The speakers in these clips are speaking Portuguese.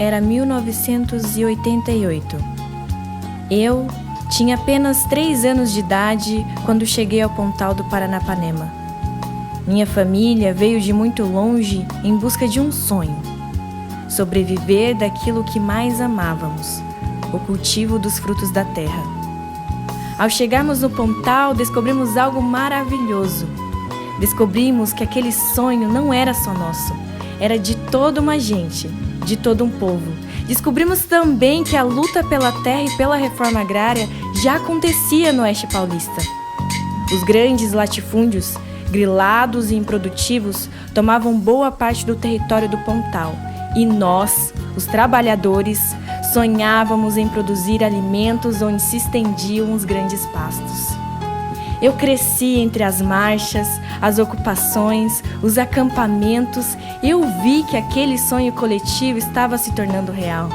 era 1988. Eu tinha apenas 3 anos de idade quando cheguei ao Pontal do Paranapanema. Minha família veio de muito longe em busca de um sonho: sobreviver daquilo que mais amávamos, o cultivo dos frutos da terra. Ao chegarmos no Pontal, descobrimos algo maravilhoso. Descobrimos que aquele sonho não era só nosso, era de toda uma gente, de todo um povo. Descobrimos também que a luta pela terra e pela reforma agrária já acontecia no Oeste Paulista. Os grandes latifúndios, grilados e improdutivos, tomavam boa parte do território do Pontal. E nós, os trabalhadores, sonhávamos em produzir alimentos onde se estendiam os grandes pastos. Eu cresci entre as marchas, as ocupações, os acampamentos. Eu vi que aquele sonho coletivo estava se tornando real.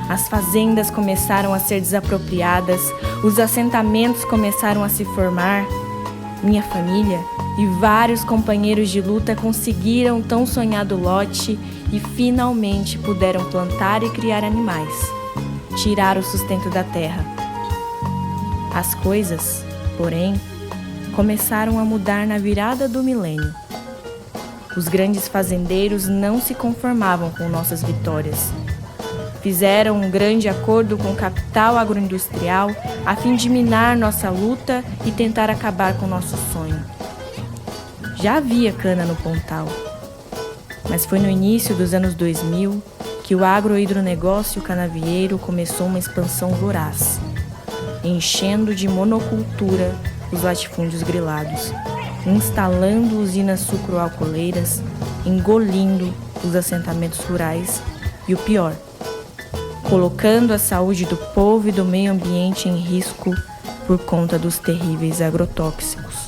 As fazendas começaram a ser desapropriadas, os assentamentos começaram a se formar. Minha família e vários companheiros de luta conseguiram o tão sonhado lote e finalmente puderam plantar e criar animais, tirar o sustento da terra. As coisas, porém, começaram a mudar na virada do milênio. Os grandes fazendeiros não se conformavam com nossas vitórias. Fizeram um grande acordo com o capital agroindustrial a fim de minar nossa luta e tentar acabar com nosso sonho. Já havia cana no Pontal, mas foi no início dos anos 2000 que o agrohidronegócio canavieiro começou uma expansão voraz, enchendo de monocultura os latifúndios grilados, instalando usinas sucroalcooleiras, engolindo os assentamentos rurais e o pior, colocando a saúde do povo e do meio ambiente em risco por conta dos terríveis agrotóxicos.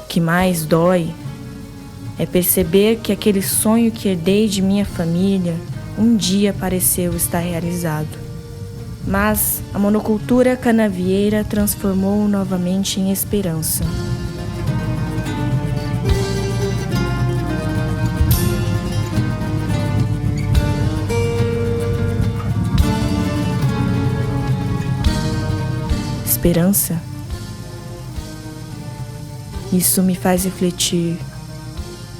O que mais dói é perceber que aquele sonho que herdei de minha família um dia pareceu estar realizado. Mas a monocultura canavieira transformou-o novamente em esperança. Esperança? Isso me faz refletir: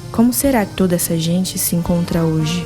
como será que toda essa gente se encontra hoje?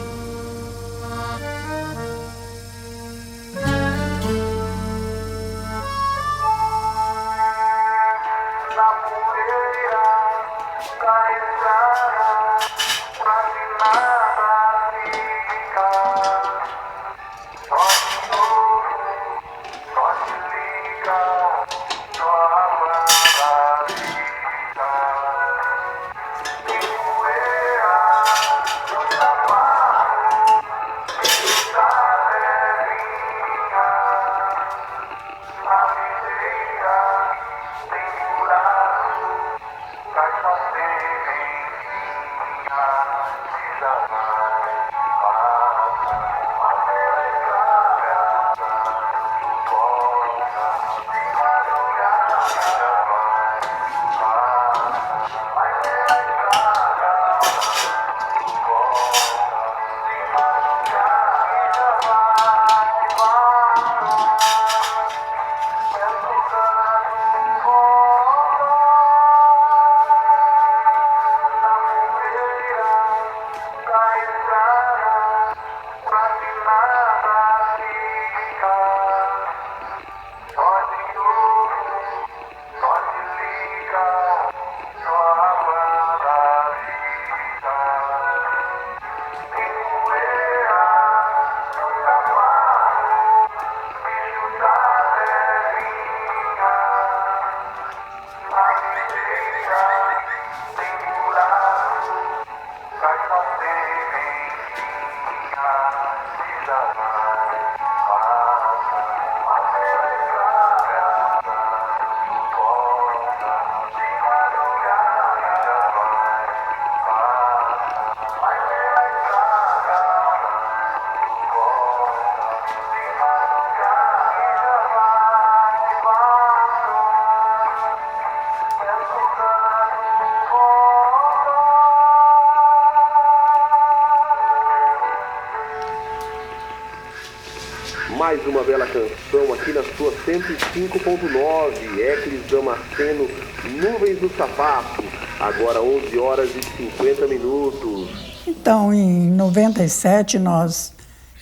Mais uma bela canção aqui na sua 105.9, Hércules Damasceno, Nuvens do Sapato, agora 11 horas e 50 minutos. Então, em 97,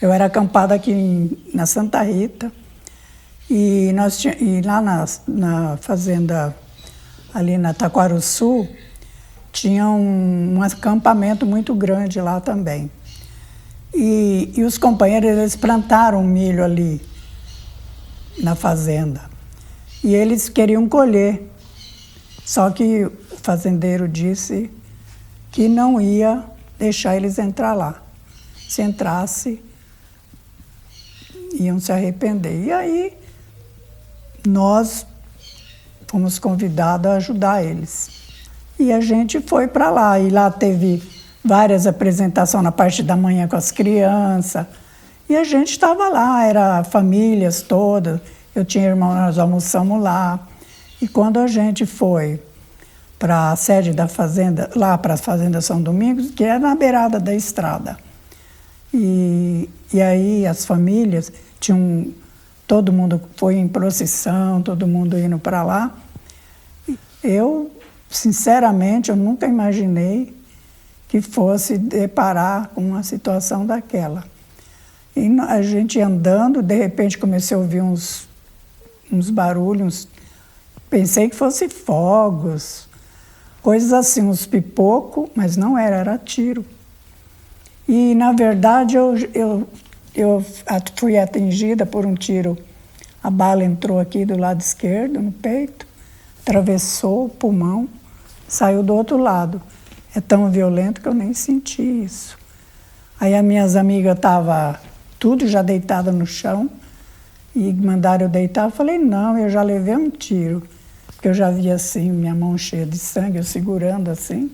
eu era acampada aqui na Santa Rita, e lá na fazenda, ali na Taquarussu, tinha um acampamento muito grande lá também. E os companheiros, eles plantaram milho ali na fazenda. E eles queriam colher. Só que o fazendeiro disse que não ia deixar eles entrar lá. Se entrasse, iam se arrepender. E aí, nós fomos convidados a ajudar eles. E a gente foi para lá. E lá teve várias apresentações na parte da manhã com as crianças. E a gente estava lá, era famílias todas. Eu tinha irmão, nós almoçamos lá. E quando a gente foi para a sede da fazenda, lá para a Fazenda São Domingos, que é na beirada da estrada. E aí as famílias todo mundo foi em procissão, todo mundo indo para lá. Eu, sinceramente, eu nunca imaginei que fosse deparar com uma situação daquela. E a gente andando, de repente comecei a ouvir uns barulhos, pensei que fosse fogos, coisas assim, uns pipocos, mas não era tiro. E, na verdade, eu fui atingida por um tiro. A bala entrou aqui do lado esquerdo, no peito, atravessou o pulmão, saiu do outro lado. É tão violento que eu nem senti isso. Aí as minhas amigas estavam tudo já deitadas no chão e mandaram eu deitar. Eu falei, não, eu já levei um tiro. Porque eu já vi assim, minha mão cheia de sangue, eu segurando assim.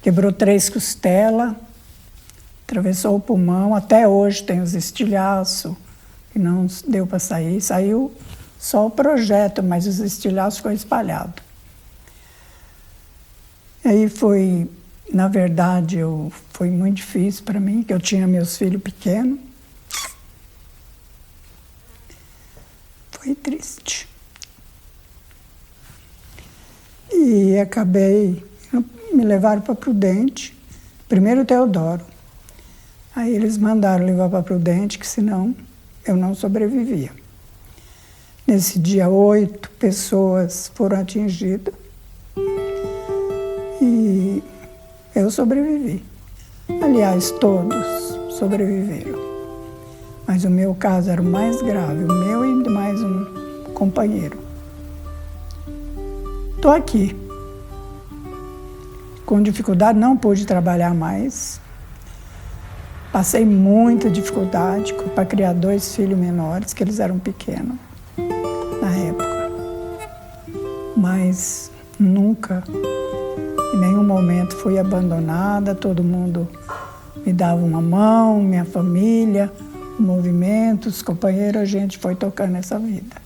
Quebrou 3 costelas, atravessou o pulmão. Até hoje tem os estilhaços, que não deu para sair. Saiu só o projeto, mas os estilhaços ficou espalhado. Aí foi, na verdade, foi muito difícil para mim, que eu tinha meus filhos pequenos. Foi triste. E me levaram para Prudente, primeiro o Teodoro. Aí eles mandaram levar para Prudente, que senão eu não sobrevivia. Nesse dia, 8 pessoas foram atingidas. E eu sobrevivi. Aliás, todos sobreviveram. Mas o meu caso era o mais grave, o meu e mais um companheiro. Estou aqui. Com dificuldade, não pude trabalhar mais. Passei muita dificuldade para criar 2 filhos menores, que eles eram pequenos na época. Mas nunca, em nenhum momento, fui abandonada. Todo mundo me dava uma mão, minha família, o movimento, os companheiros, a gente foi tocando essa vida.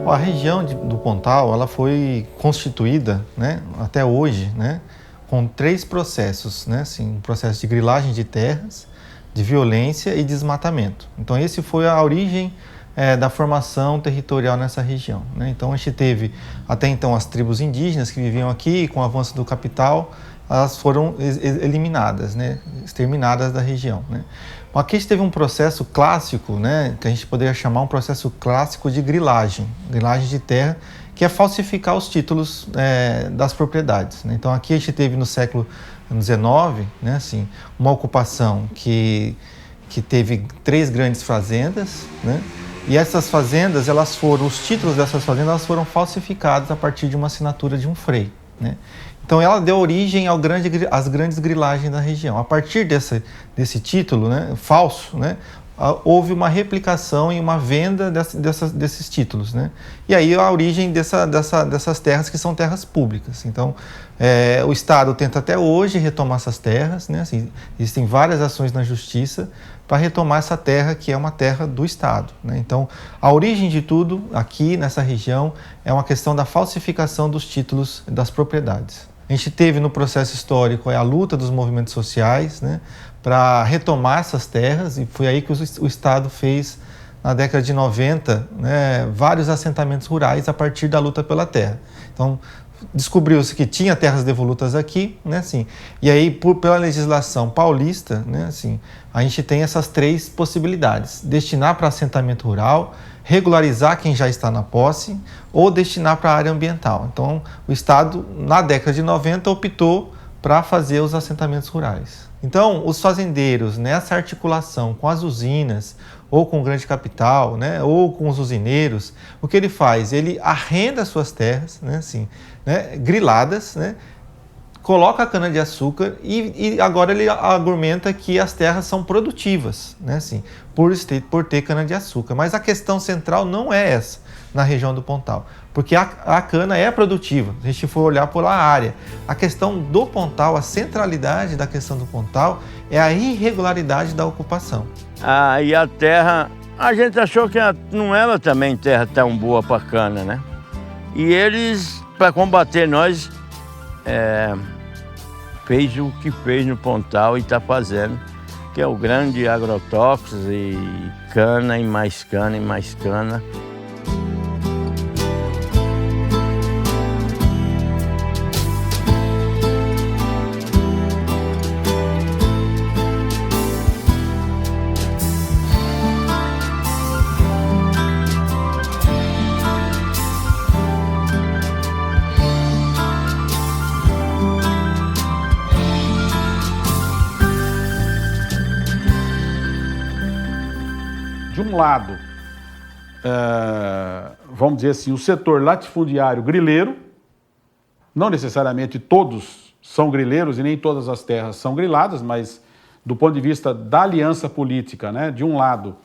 A região do Pontal, ela foi constituída, né, até hoje, né, com 3 processos, né, assim, um processo de grilagem de terras, de violência e desmatamento. Então, esse foi a origem da formação territorial nessa região, né? Então, a gente teve até então as tribos indígenas que viviam aqui, e com o avanço do capital, elas foram eliminadas, né, exterminadas da região, né? Aqui a gente teve um processo clássico, né, que a gente poderia chamar um processo clássico de grilagem de terra, que é falsificar os títulos das propriedades, né? Então aqui a gente teve no século XIX, né, assim, uma ocupação que teve 3 grandes fazendas, né? E essas fazendas, os títulos dessas fazendas, elas foram falsificados a partir de uma assinatura de um frei, né? Então ela deu origem às grandes grilagens da região. A partir desse título, né, falso, né, houve uma replicação e uma venda desses títulos, né? E aí a origem dessas terras, que são terras públicas. Então o Estado tenta até hoje retomar essas terras, né? Assim, existem várias ações na justiça para retomar essa terra, que é uma terra do Estado, né? Então a origem de tudo aqui nessa região é uma questão da falsificação dos títulos das propriedades. A gente teve no processo histórico a luta dos movimentos sociais, né, para retomar essas terras, e foi aí que o Estado fez, na década de 90, né, vários assentamentos rurais a partir da luta pela terra. Então, descobriu-se que tinha terras devolutas aqui, né, assim, e aí, pela legislação paulista, né, assim, a gente tem essas três possibilidades: destinar para assentamento rural, regularizar quem já está na posse ou destinar para a área ambiental. Então, o Estado, na década de 90, optou para fazer os assentamentos rurais. Então, os fazendeiros, nessa articulação com as usinas, ou com o grande capital, né, ou com os usineiros, o que ele faz? Ele arrenda suas terras, né, assim, né, griladas, né, coloca a cana-de-açúcar e agora ele argumenta que as terras são produtivas, né, assim, por ter cana-de-açúcar. Mas a questão central não é essa na região do Pontal, porque a cana é produtiva, se a gente for olhar pela área. A questão do Pontal, a centralidade da questão do Pontal é a irregularidade da ocupação. E a terra, a gente achou que não era também terra tão boa para cana, né? E eles, para combater nós, fez o que fez no Pontal e está fazendo, que é o grande agrotóxico e cana e mais cana e mais cana. De um lado, vamos dizer assim, o setor latifundiário grileiro, não necessariamente todos são grileiros e nem todas as terras são griladas, mas do ponto de vista da aliança política, né, de um lado,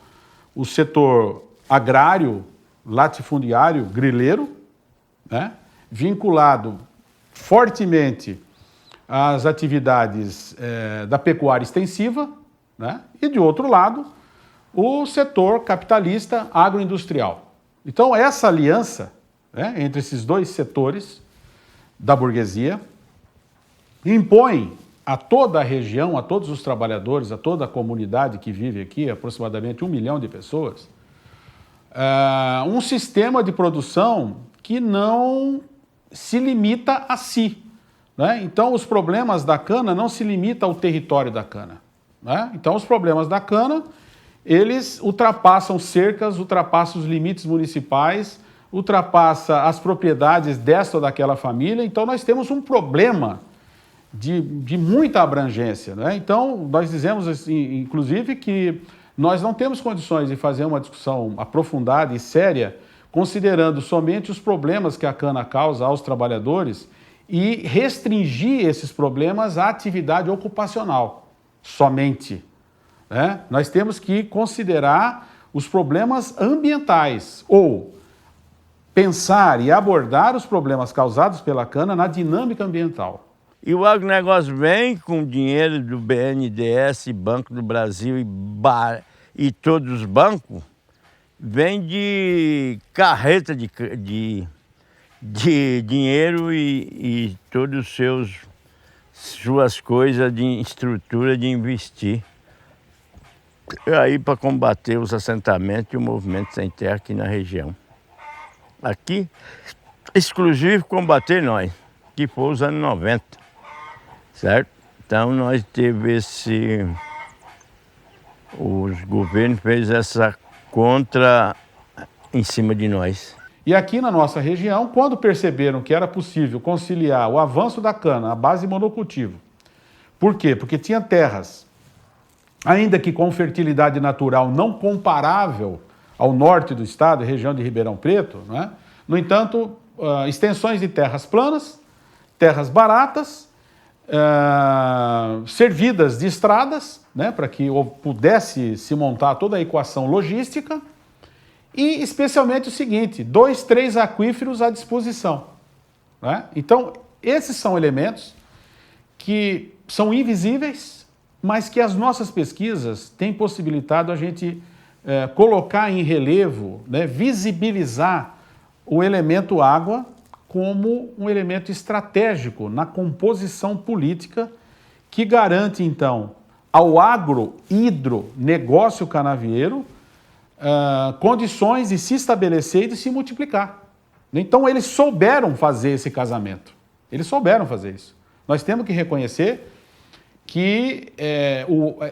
o setor agrário latifundiário grileiro, né, vinculado fortemente às atividades da pecuária extensiva, né, e de outro lado, o setor capitalista agroindustrial. Então, essa aliança, né, entre esses dois setores da burguesia impõe a toda a região, a todos os trabalhadores, a toda a comunidade que vive aqui, aproximadamente 1 milhão de pessoas, um sistema de produção que não se limita a si, né? Então, os problemas da cana não se limitam ao território da cana, né? Então, os problemas da cana, eles ultrapassam cercas, ultrapassam os limites municipais, ultrapassa as propriedades desta ou daquela família. Então, nós temos um problema de muita abrangência, né? Então, nós dizemos, assim, inclusive, que nós não temos condições de fazer uma discussão aprofundada e séria, considerando somente os problemas que a cana causa aos trabalhadores e restringir esses problemas à atividade ocupacional, somente. Né? Nós temos que considerar os problemas ambientais ou pensar e abordar os problemas causados pela cana na dinâmica ambiental. E o agronegócio vem com dinheiro do BNDES, Banco do Brasil e todos os bancos, vem de carreta de dinheiro e todas suas coisas de estrutura de investir. Aí para combater os assentamentos e o movimento sem terra aqui na região. Aqui, exclusivo combater nós, que foi os anos 90, certo? Então nós teve os governos fez essa contra em cima de nós. E aqui na nossa região, quando perceberam que era possível conciliar o avanço da cana, a base de monocultivo. Por quê? Porque tinha terras, ainda que com fertilidade natural não comparável ao norte do estado, região de Ribeirão Preto, né? No entanto, extensões de terras planas, terras baratas, servidas de estradas, né, para que pudesse se montar toda a equação logística, e especialmente o seguinte, 2, 3 aquíferos à disposição, né? Então, esses são elementos que são invisíveis, mas que as nossas pesquisas têm possibilitado a gente colocar em relevo, né, visibilizar o elemento água como um elemento estratégico na composição política que garante, então, ao agro-hidro-negócio canavieiro condições de se estabelecer e de se multiplicar. Então, eles souberam fazer esse casamento. Eles souberam fazer isso. Nós temos que reconhecer que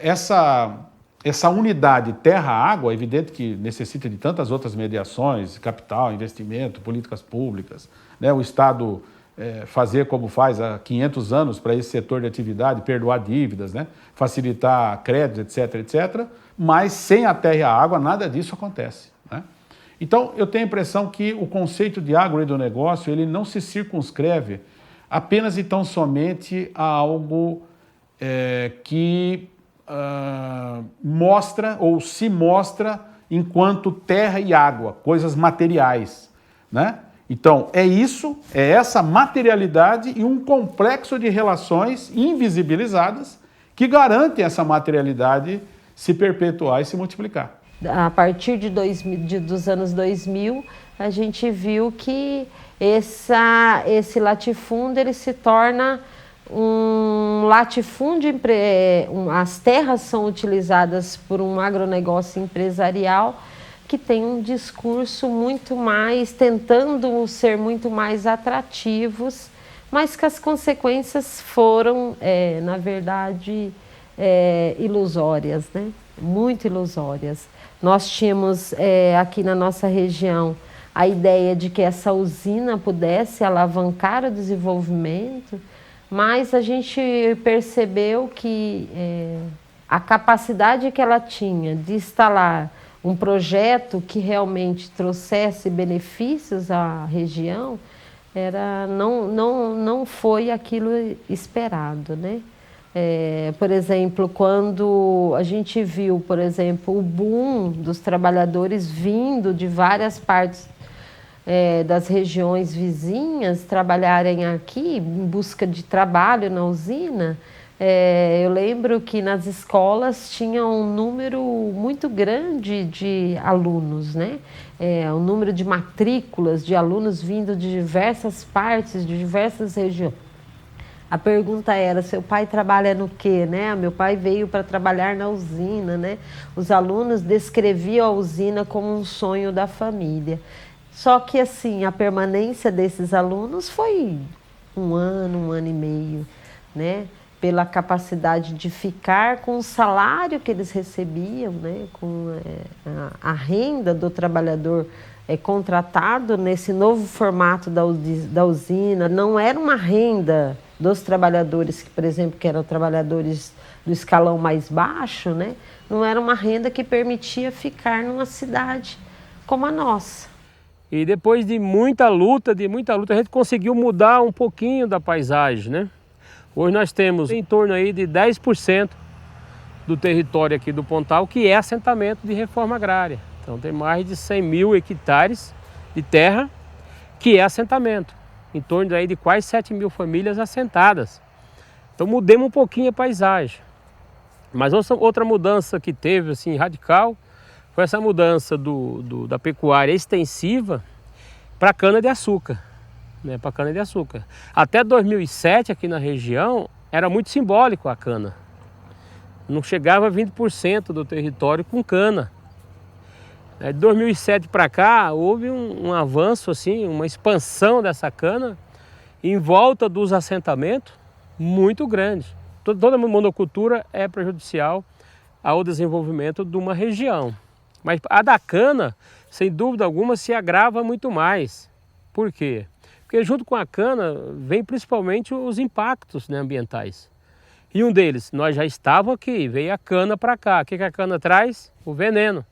essa unidade terra-água, é evidente que necessita de tantas outras mediações, capital, investimento, políticas públicas, né? O Estado fazer como faz há 500 anos para esse setor de atividade, perdoar dívidas, né? Facilitar créditos, etc., etc., mas sem a terra e a água nada disso acontece, né? Então, eu tenho a impressão que o conceito de agronegócio ele não se circunscreve apenas e tão somente a algo que mostra ou se mostra enquanto terra e água, coisas materiais, né? Então, é essa materialidade e um complexo de relações invisibilizadas que garantem essa materialidade se perpetuar e se multiplicar. A partir dos anos 2000, a gente viu que esse latifúndio ele se torna um latifúndio, as terras são utilizadas por um agronegócio empresarial que tem um discurso muito mais, tentando ser muito mais atrativos, mas que as consequências foram, na verdade, ilusórias, né? Muito ilusórias. Nós tínhamos aqui na nossa região a ideia de que essa usina pudesse alavancar o desenvolvimento, mas a gente percebeu que a capacidade que ela tinha de instalar um projeto que realmente trouxesse benefícios à região não foi aquilo esperado, né? Por exemplo, quando a gente viu, por exemplo, o boom dos trabalhadores vindo de várias partes das regiões vizinhas trabalharem aqui em busca de trabalho na usina, eu lembro que nas escolas tinha um número muito grande de alunos, né? Um número de matrículas de alunos vindo de diversas partes, de diversas regiões. A pergunta era, seu pai trabalha no quê, né? Meu pai veio para trabalhar na usina, né? Os alunos descreviam a usina como um sonho da família. Só que, assim, a permanência desses alunos foi um ano e meio, né? Pela capacidade de ficar com o salário que eles recebiam, né? Com a renda do trabalhador contratado nesse novo formato da usina. Não era uma renda dos trabalhadores, que, por exemplo, que eram trabalhadores do escalão mais baixo, né? Não era uma renda que permitia ficar numa cidade como a nossa. E depois de muita luta, a gente conseguiu mudar um pouquinho da paisagem, né? Hoje nós temos em torno aí de 10% do território aqui do Pontal que é assentamento de reforma agrária. Então tem mais de 100 mil hectares de terra que é assentamento. Em torno aí de quase 7 mil famílias assentadas. Então mudemos um pouquinho a paisagem. Mas outra mudança que teve assim, radical foi essa mudança da pecuária extensiva para a cana-de-açúcar. Né, para cana-de-açúcar. Até 2007 aqui na região era muito simbólico a cana. Não chegava a 20% do território com cana. De 2007 para cá houve um avanço, assim, uma expansão dessa cana em volta dos assentamentos muito grande. Toda monocultura é prejudicial ao desenvolvimento de uma região. Mas a da cana, sem dúvida alguma, se agrava muito mais. Por quê? Porque junto com a cana vem principalmente os impactos, né, ambientais. E um deles, nós já estávamos aqui, veio a cana para cá. O que a cana traz? O veneno.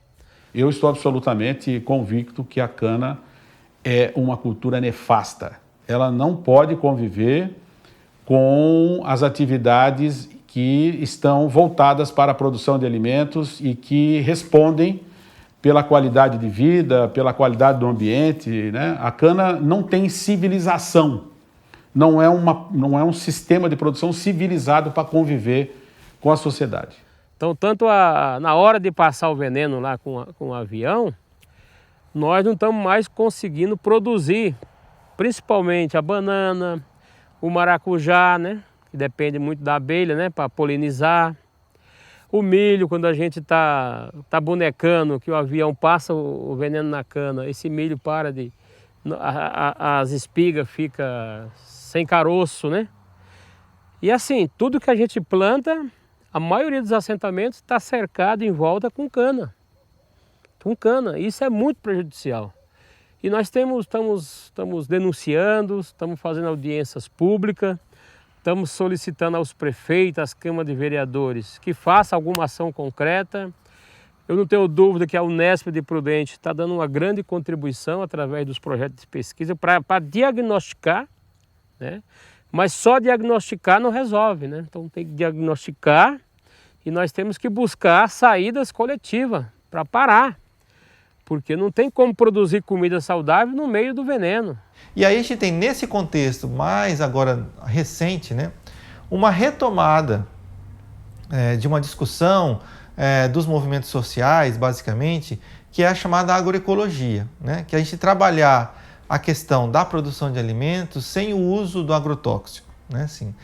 Eu estou absolutamente convicto que a cana é uma cultura nefasta. Ela não pode conviver com as atividades que estão voltadas para a produção de alimentos e que respondem pela qualidade de vida, pela qualidade do ambiente, né? A cana não tem civilização, não é um sistema de produção civilizado para conviver com a sociedade. Então, tanto na hora de passar o veneno lá com o avião, nós não estamos mais conseguindo produzir, principalmente a banana, o maracujá, né? Que depende muito da abelha, né? Para polinizar. O milho, quando a gente tá bonecando, que o avião passa o veneno na cana, esse milho para de... as espigas ficam sem caroço, né? E assim, tudo que a gente planta, a maioria dos assentamentos está cercado em volta com cana. Com cana. Isso é muito prejudicial. E nós estamos denunciando, estamos fazendo audiências públicas, estamos solicitando aos prefeitos, às câmaras de vereadores, que façam alguma ação concreta. Eu não tenho dúvida que a Unesp de Prudente está dando uma grande contribuição através dos projetos de pesquisa para diagnosticar, né? Mas só diagnosticar não resolve, né? Então tem que diagnosticar e nós temos que buscar saídas coletivas para parar. Porque não tem como produzir comida saudável no meio do veneno. E aí a gente tem, nesse contexto mais agora recente, né, uma retomada de uma discussão dos movimentos sociais, basicamente, que é a chamada agroecologia, né, que é a gente trabalhar a questão da produção de alimentos sem o uso do agrotóxico. Né, assim.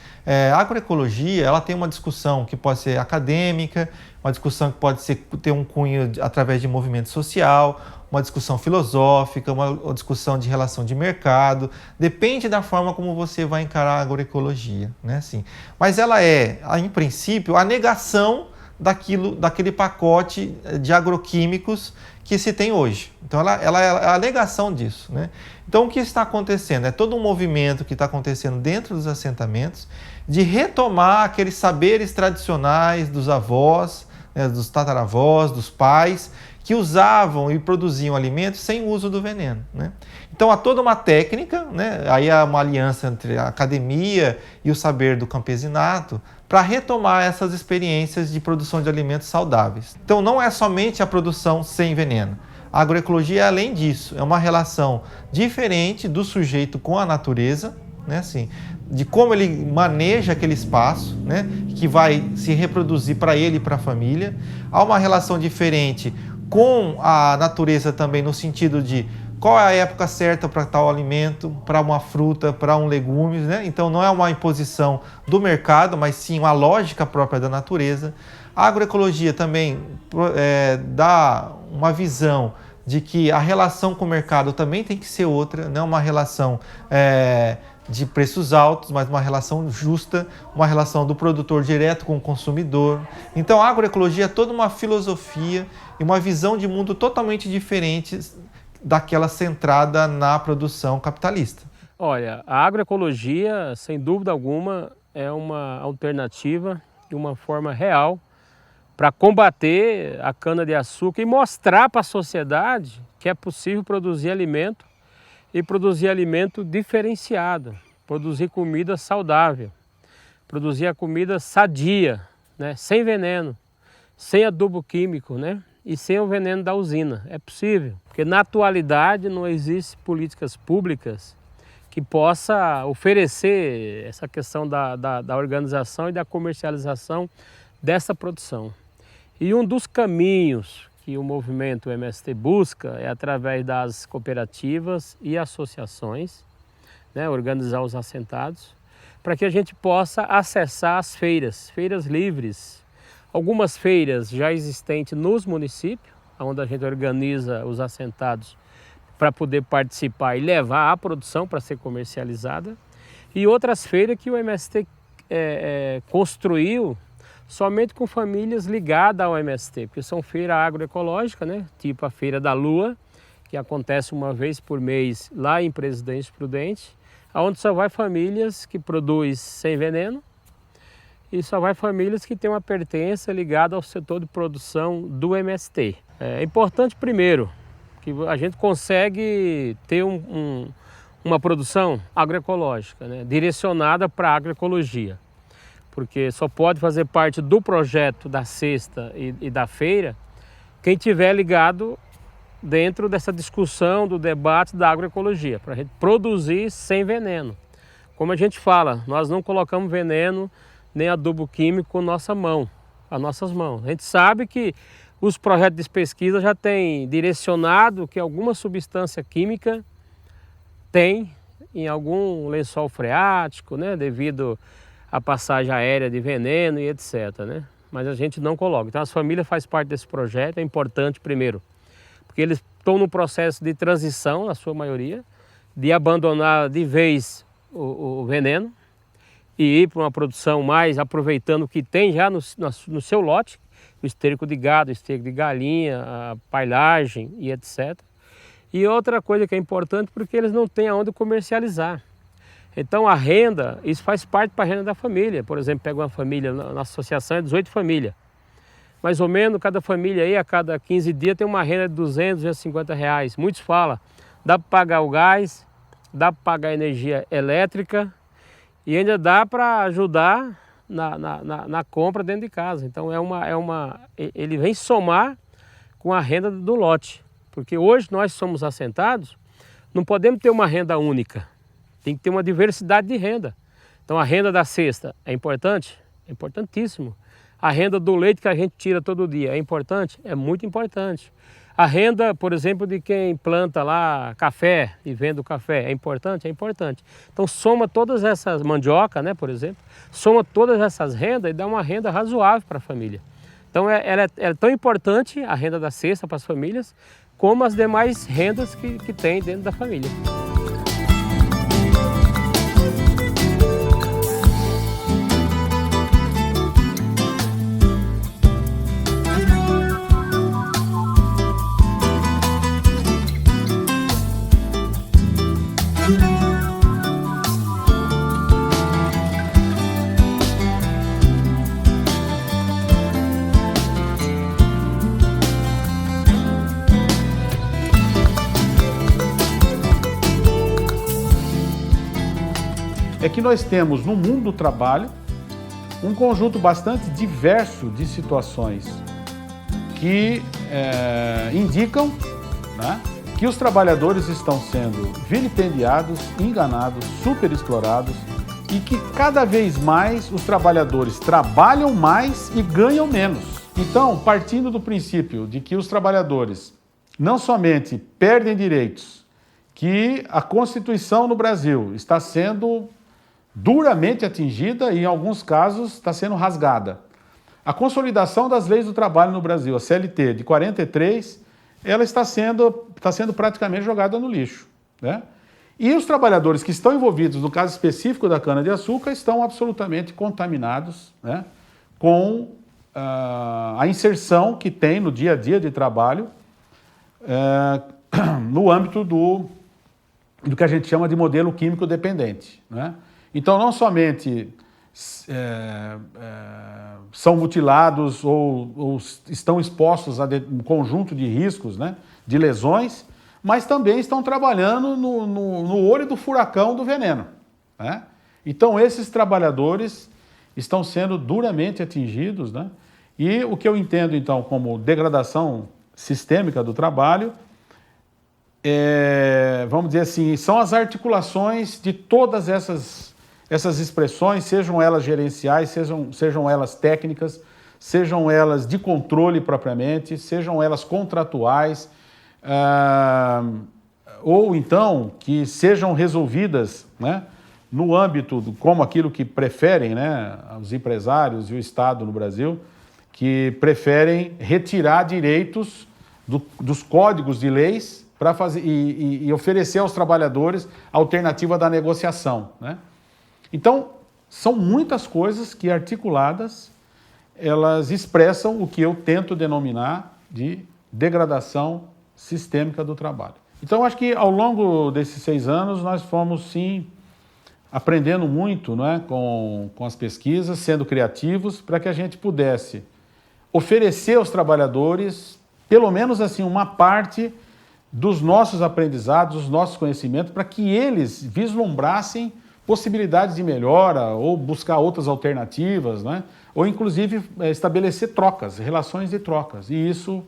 A agroecologia, ela tem uma discussão que pode ser acadêmica, uma discussão que pode ter um cunho através de movimento social, uma discussão filosófica, uma discussão de relação de mercado, depende da forma como você vai encarar a agroecologia. Né, assim. Mas ela é, em princípio, a negação daquele pacote de agroquímicos que se tem hoje. Então, ela é a negação disso. Né? Então, o que está acontecendo? É todo um movimento que está acontecendo dentro dos assentamentos de retomar aqueles saberes tradicionais dos avós, né, dos tataravós, dos pais, que usavam e produziam alimentos sem o uso do veneno. Né? Então, há toda uma técnica, né? Aí há uma aliança entre a academia e o saber do campesinato, para retomar essas experiências de produção de alimentos saudáveis. Então, não é somente a produção sem veneno. A agroecologia é além disso, é uma relação diferente do sujeito com a natureza, né, assim, de como ele maneja aquele espaço, né, que vai se reproduzir para ele e para a família. Há uma relação diferente com a natureza também no sentido de qual é a época certa para tal alimento, para uma fruta, para um legume, né? Então não é uma imposição do mercado, mas sim uma lógica própria da natureza. A agroecologia também dá uma visão de que a relação com o mercado também tem que ser outra, não uma relação de preços altos, mas uma relação justa, uma relação do produtor direto com o consumidor. Então a agroecologia é toda uma filosofia e uma visão de mundo totalmente diferente daquela centrada na produção capitalista. Olha, a agroecologia, sem dúvida alguma, é uma alternativa e uma forma real para combater a cana-de-açúcar e mostrar para a sociedade que é possível produzir alimento e produzir alimento diferenciado, produzir comida saudável, produzir a comida sadia, né? Sem veneno, sem adubo químico, né? E sem o veneno da usina. É possível, porque na atualidade não existem políticas públicas que possa oferecer essa questão da organização e da comercialização dessa produção. E um dos caminhos que o movimento MST busca é através das cooperativas e associações, né, organizar os assentados, para que a gente possa acessar as feiras livres. Algumas feiras já existentes nos municípios, onde a gente organiza os assentados para poder participar e levar a produção para ser comercializada, e outras feiras que o MST construiu somente com famílias ligadas ao MST, porque são feiras agroecológicas, né? Tipo a Feira da Lua, que acontece uma vez por mês lá em Presidente Prudente, onde só vai famílias que produzem sem veneno e só vai famílias que têm uma pertença ligada ao setor de produção do MST. É importante, primeiro, que a gente consegue ter uma produção agroecológica, né? Direcionada para a agroecologia. Porque só pode fazer parte do projeto da cesta e da feira quem tiver ligado dentro dessa discussão, do debate da agroecologia, para a gente produzir sem veneno. Como a gente fala, nós não colocamos veneno nem adubo químico com nossa mão, as nossas mãos. A gente sabe que os projetos de pesquisa já têm direcionado que alguma substância química tem em algum lençol freático, né, devido à passagem aérea de veneno e etc, né? Mas a gente não coloca. Então as famílias fazem parte desse projeto, é importante primeiro, porque eles estão no processo de transição, na sua maioria, de abandonar de vez o veneno e ir para uma produção mais aproveitando o que tem já no seu lote, o esterco de gado, o esterco de galinha, a pailagem e etc. E outra coisa que é importante, porque eles não têm aonde comercializar. Então a renda, isso faz parte para a renda da família. Por exemplo, pega uma família, na associação é 18 famílias. Mais ou menos, cada família aí, a cada 15 dias tem uma renda de 200, 250 reais. Muitos falam, dá para pagar o gás, dá para pagar a energia elétrica e ainda dá para ajudar na compra dentro de casa. Então ele vem somar com a renda do lote. Porque hoje nós somos assentados, não podemos ter uma renda única. Tem que ter uma diversidade de renda. Então a renda da cesta é importante? É importantíssimo. A renda do leite que a gente tira todo dia é importante? É muito importante. A renda, por exemplo, de quem planta lá café e vende o café é importante? É importante. Então soma todas essas mandioca, né, por exemplo, soma todas essas rendas e dá uma renda razoável para a família. Então ela é tão importante, a renda da cesta para as famílias, como as demais rendas que tem dentro da família. É que nós temos no mundo do trabalho um conjunto bastante diverso de situações que indicam, né, que os trabalhadores estão sendo vilipendiados, enganados, superexplorados e que cada vez mais os trabalhadores trabalham mais e ganham menos. Então, partindo do princípio de que os trabalhadores não somente perdem direitos, que a Constituição no Brasil está sendo duramente atingida e, em alguns casos, está sendo rasgada. A consolidação das leis do trabalho no Brasil, a CLT de 43, ela está sendo praticamente jogada no lixo, né? E os trabalhadores que estão envolvidos, no caso específico da cana-de-açúcar, estão absolutamente contaminados, né, com a inserção que tem no dia a dia de trabalho no âmbito do que a gente chama de modelo químico dependente, né? Então, não somente são mutilados ou estão expostos a um conjunto de riscos, né, de lesões, mas também estão trabalhando no olho do furacão do veneno, né? Então, esses trabalhadores estão sendo duramente atingidos, né? E o que eu entendo, então, como degradação sistêmica do trabalho, vamos dizer assim, são as articulações de todas essas expressões, sejam elas gerenciais, sejam elas técnicas, sejam elas de controle propriamente, sejam elas contratuais, ou então que sejam resolvidas, né, no âmbito, como aquilo que preferem, né, os empresários e o Estado no Brasil, que preferem retirar direitos dos códigos de leis para fazer e oferecer aos trabalhadores a alternativa da negociação, né? Então, são muitas coisas que, articuladas, elas expressam o que eu tento denominar de degradação sistêmica do trabalho. Então, acho que ao longo desses 6 anos, nós fomos, sim, aprendendo muito, né, com as pesquisas, sendo criativos, para que a gente pudesse oferecer aos trabalhadores, pelo menos assim, uma parte dos nossos aprendizados, dos nossos conhecimentos, para que eles vislumbrassem possibilidades de melhora ou buscar outras alternativas, né? Ou inclusive estabelecer trocas, relações de trocas. E isso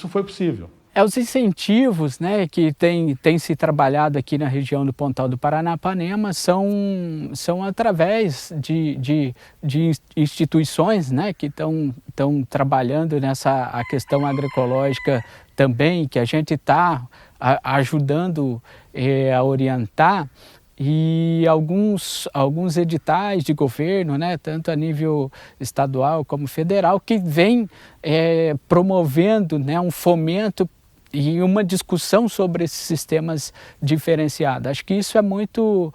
foi possível. Os incentivos, né, que tem se trabalhado aqui na região do Pontal do Paranapanema são através de instituições, né, que estão trabalhando a questão agroecológica também, que a gente está ajudando a orientar, e alguns editais de governo, né, tanto a nível estadual como federal, que vem promovendo, né, um fomento e uma discussão sobre esses sistemas diferenciados. Acho que isso é muito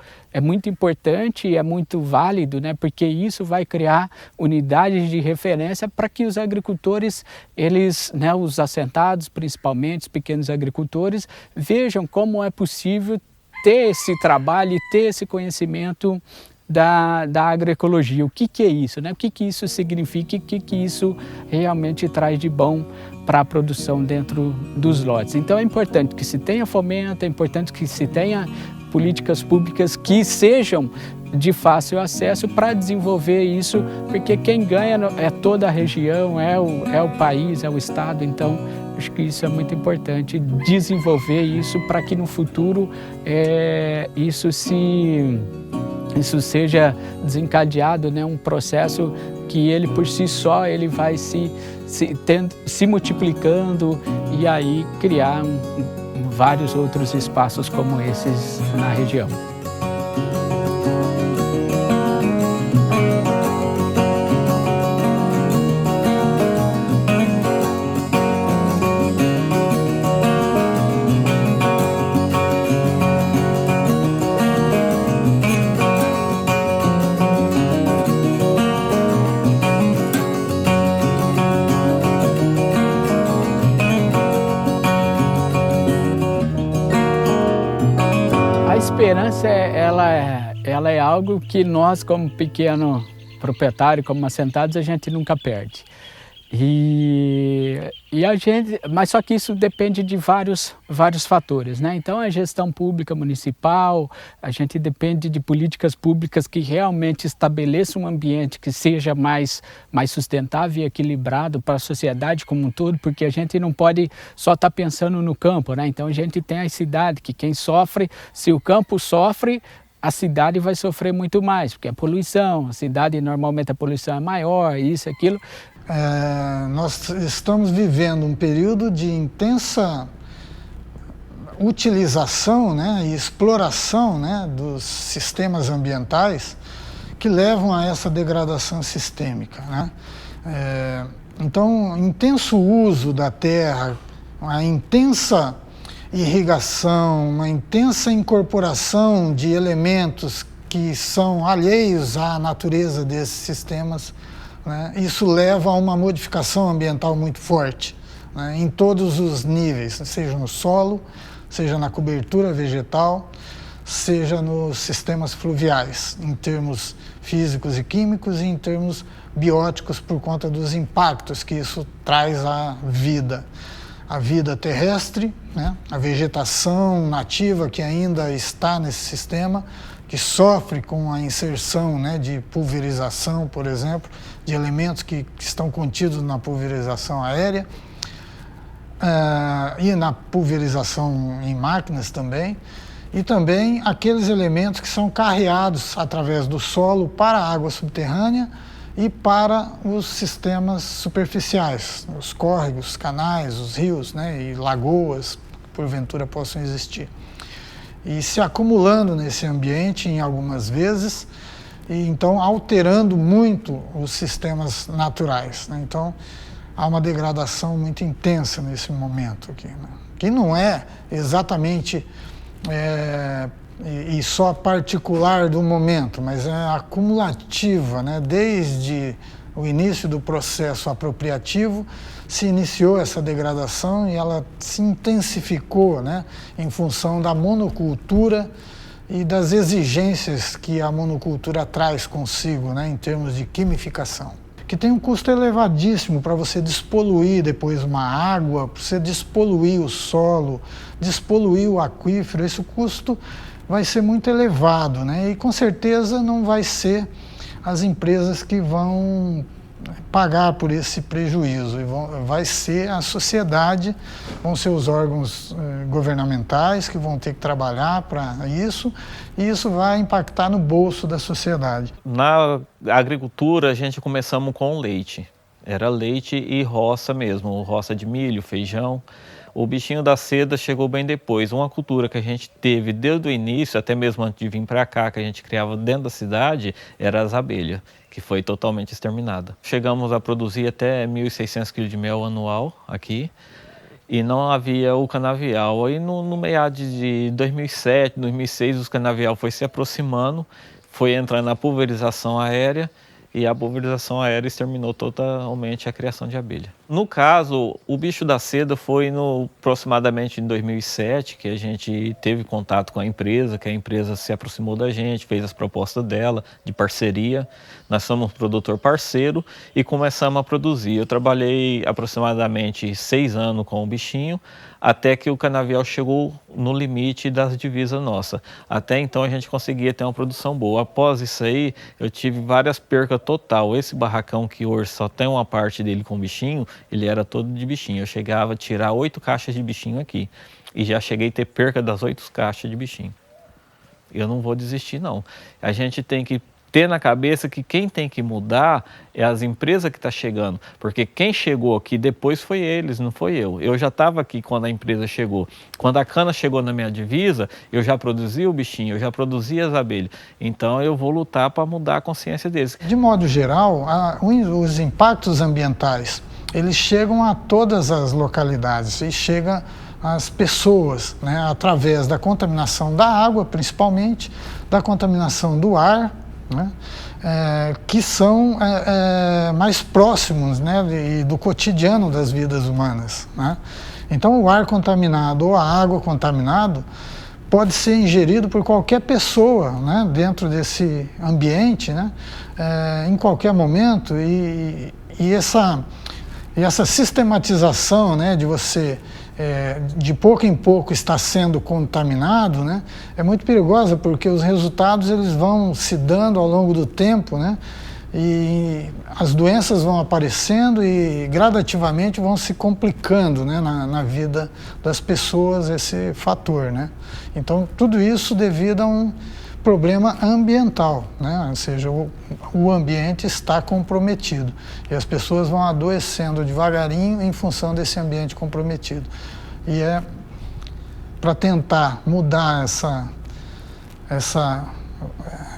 importante e é muito válido, né? Porque isso vai criar unidades de referência para que os agricultores, eles, né, os assentados, principalmente os pequenos agricultores, vejam como é possível ter esse trabalho e ter esse conhecimento da agroecologia. O que é isso, né? O que isso significa e o que isso realmente traz de bom para a produção dentro dos lotes. Então é importante que se tenha fomento, é importante que se tenha políticas públicas que sejam de fácil acesso para desenvolver isso, porque quem ganha é toda a região, é o país, é o estado. Então acho que isso é muito importante, desenvolver isso para que no futuro isso seja desencadeado, né, um processo que ele por si só ele vai se multiplicando e aí criar vários outros espaços como esses na região. A esperança, ela é algo que nós, como pequeno proprietário, como assentados, a gente nunca perde. Mas só que isso depende de vários fatores, né? Então a gestão pública municipal, a gente depende de políticas públicas que realmente estabeleçam um ambiente que seja mais sustentável e equilibrado para a sociedade como um todo, porque a gente não pode só estar pensando no campo, né? Então a gente tem a cidade, que quem sofre, se o campo sofre, a cidade vai sofrer muito mais, porque a poluição, a cidade normalmente a poluição é maior, isso, aquilo. Nós estamos vivendo um período de intensa utilização, né, e exploração, né, dos sistemas ambientais que levam a essa degradação sistêmica, né? Então, intenso uso da terra, a intensa irrigação, uma intensa incorporação de elementos que são alheios à natureza desses sistemas, né? Isso leva a uma modificação ambiental muito forte, né, em todos os níveis, seja no solo, seja na cobertura vegetal, seja nos sistemas fluviais, em termos físicos e químicos e em termos bióticos por conta dos impactos que isso traz à vida. A vida terrestre, né, a vegetação nativa que ainda está nesse sistema, que sofre com a inserção, né, de pulverização, por exemplo, de elementos que estão contidos na pulverização aérea e na pulverização em máquinas também, e também aqueles elementos que são carreados através do solo para a água subterrânea e para os sistemas superficiais, os córregos, canais, os rios, né, e lagoas, porventura possam existir. E se acumulando nesse ambiente em algumas vezes, e então alterando muito os sistemas naturais, né? Então há uma degradação muito intensa nesse momento aqui, né? Que não é exatamente e só particular do momento, mas é acumulativa, né? Desde o início do processo apropriativo se iniciou essa degradação e ela se intensificou, né, em função da monocultura e das exigências que a monocultura traz consigo, né, em termos de quimificação. que tem um custo elevadíssimo para você despoluir depois uma água, para você despoluir o solo, despoluir o aquífero. Esse custo vai ser muito elevado, né? E com certeza não vai ser as empresas que vão pagar por esse prejuízo, vai ser a sociedade, vão ser os órgãos governamentais que vão ter que trabalhar para isso, e isso vai impactar no bolso da sociedade. Na agricultura, a gente começamos com leite. Era leite e roça mesmo, roça de milho, feijão. O bichinho da seda chegou bem depois. Uma cultura que a gente teve desde o início, até mesmo antes de vir para cá, que a gente criava dentro da cidade, era as abelhas, que foi totalmente exterminada. Chegamos a produzir até 1.600 kg de mel anual aqui, e não havia o canavial. Aí no meados de 2007, 2006, o canavial foi se aproximando, foi entrando na pulverização aérea, e a pulverização aérea exterminou totalmente a criação de abelha. No caso, o bicho da seda foi aproximadamente em 2007 que a gente teve contato com a empresa, que a empresa se aproximou da gente, fez as propostas dela de parceria. Nós somos um produtor parceiro e começamos a produzir. Eu trabalhei aproximadamente 6 anos com o bichinho, até que o canavial chegou no limite das divisas nossas. Até então a gente conseguia ter uma produção boa. Após isso aí, eu tive várias percas total. Esse barracão que hoje só tem uma parte dele com bichinho, ele era todo de bichinho. Eu chegava a tirar 8 caixas de bichinho aqui. E já cheguei a ter perca das 8 caixas de bichinho. Eu não vou desistir, não. A gente tem que ter na cabeça que quem tem que mudar é as empresas que estão chegando, porque quem chegou aqui depois foi eles, não foi eu. Eu já estava aqui quando a empresa chegou. Quando a cana chegou na minha divisa, eu já produzia o bichinho, eu já produzia as abelhas. Então eu vou lutar para mudar a consciência deles. De modo geral, os impactos ambientais, eles chegam a todas as localidades e chegam às pessoas, né, através da contaminação da água, principalmente, da contaminação do ar, né, que são mais próximos, né, do cotidiano das vidas humanas, né? Então o ar contaminado ou a água contaminada pode ser ingerido por qualquer pessoa, né, dentro desse ambiente, né, em qualquer momento, e essa sistematização, né, de você de pouco em pouco está sendo contaminado, né, é muito perigosa, porque os resultados eles vão se dando ao longo do tempo, né, e as doenças vão aparecendo e gradativamente vão se complicando, né, na vida das pessoas, esse fator, né. Então tudo isso devido a um problema ambiental, né, ou seja, o ambiente está comprometido e as pessoas vão adoecendo devagarinho em função desse ambiente comprometido. E é para tentar mudar essa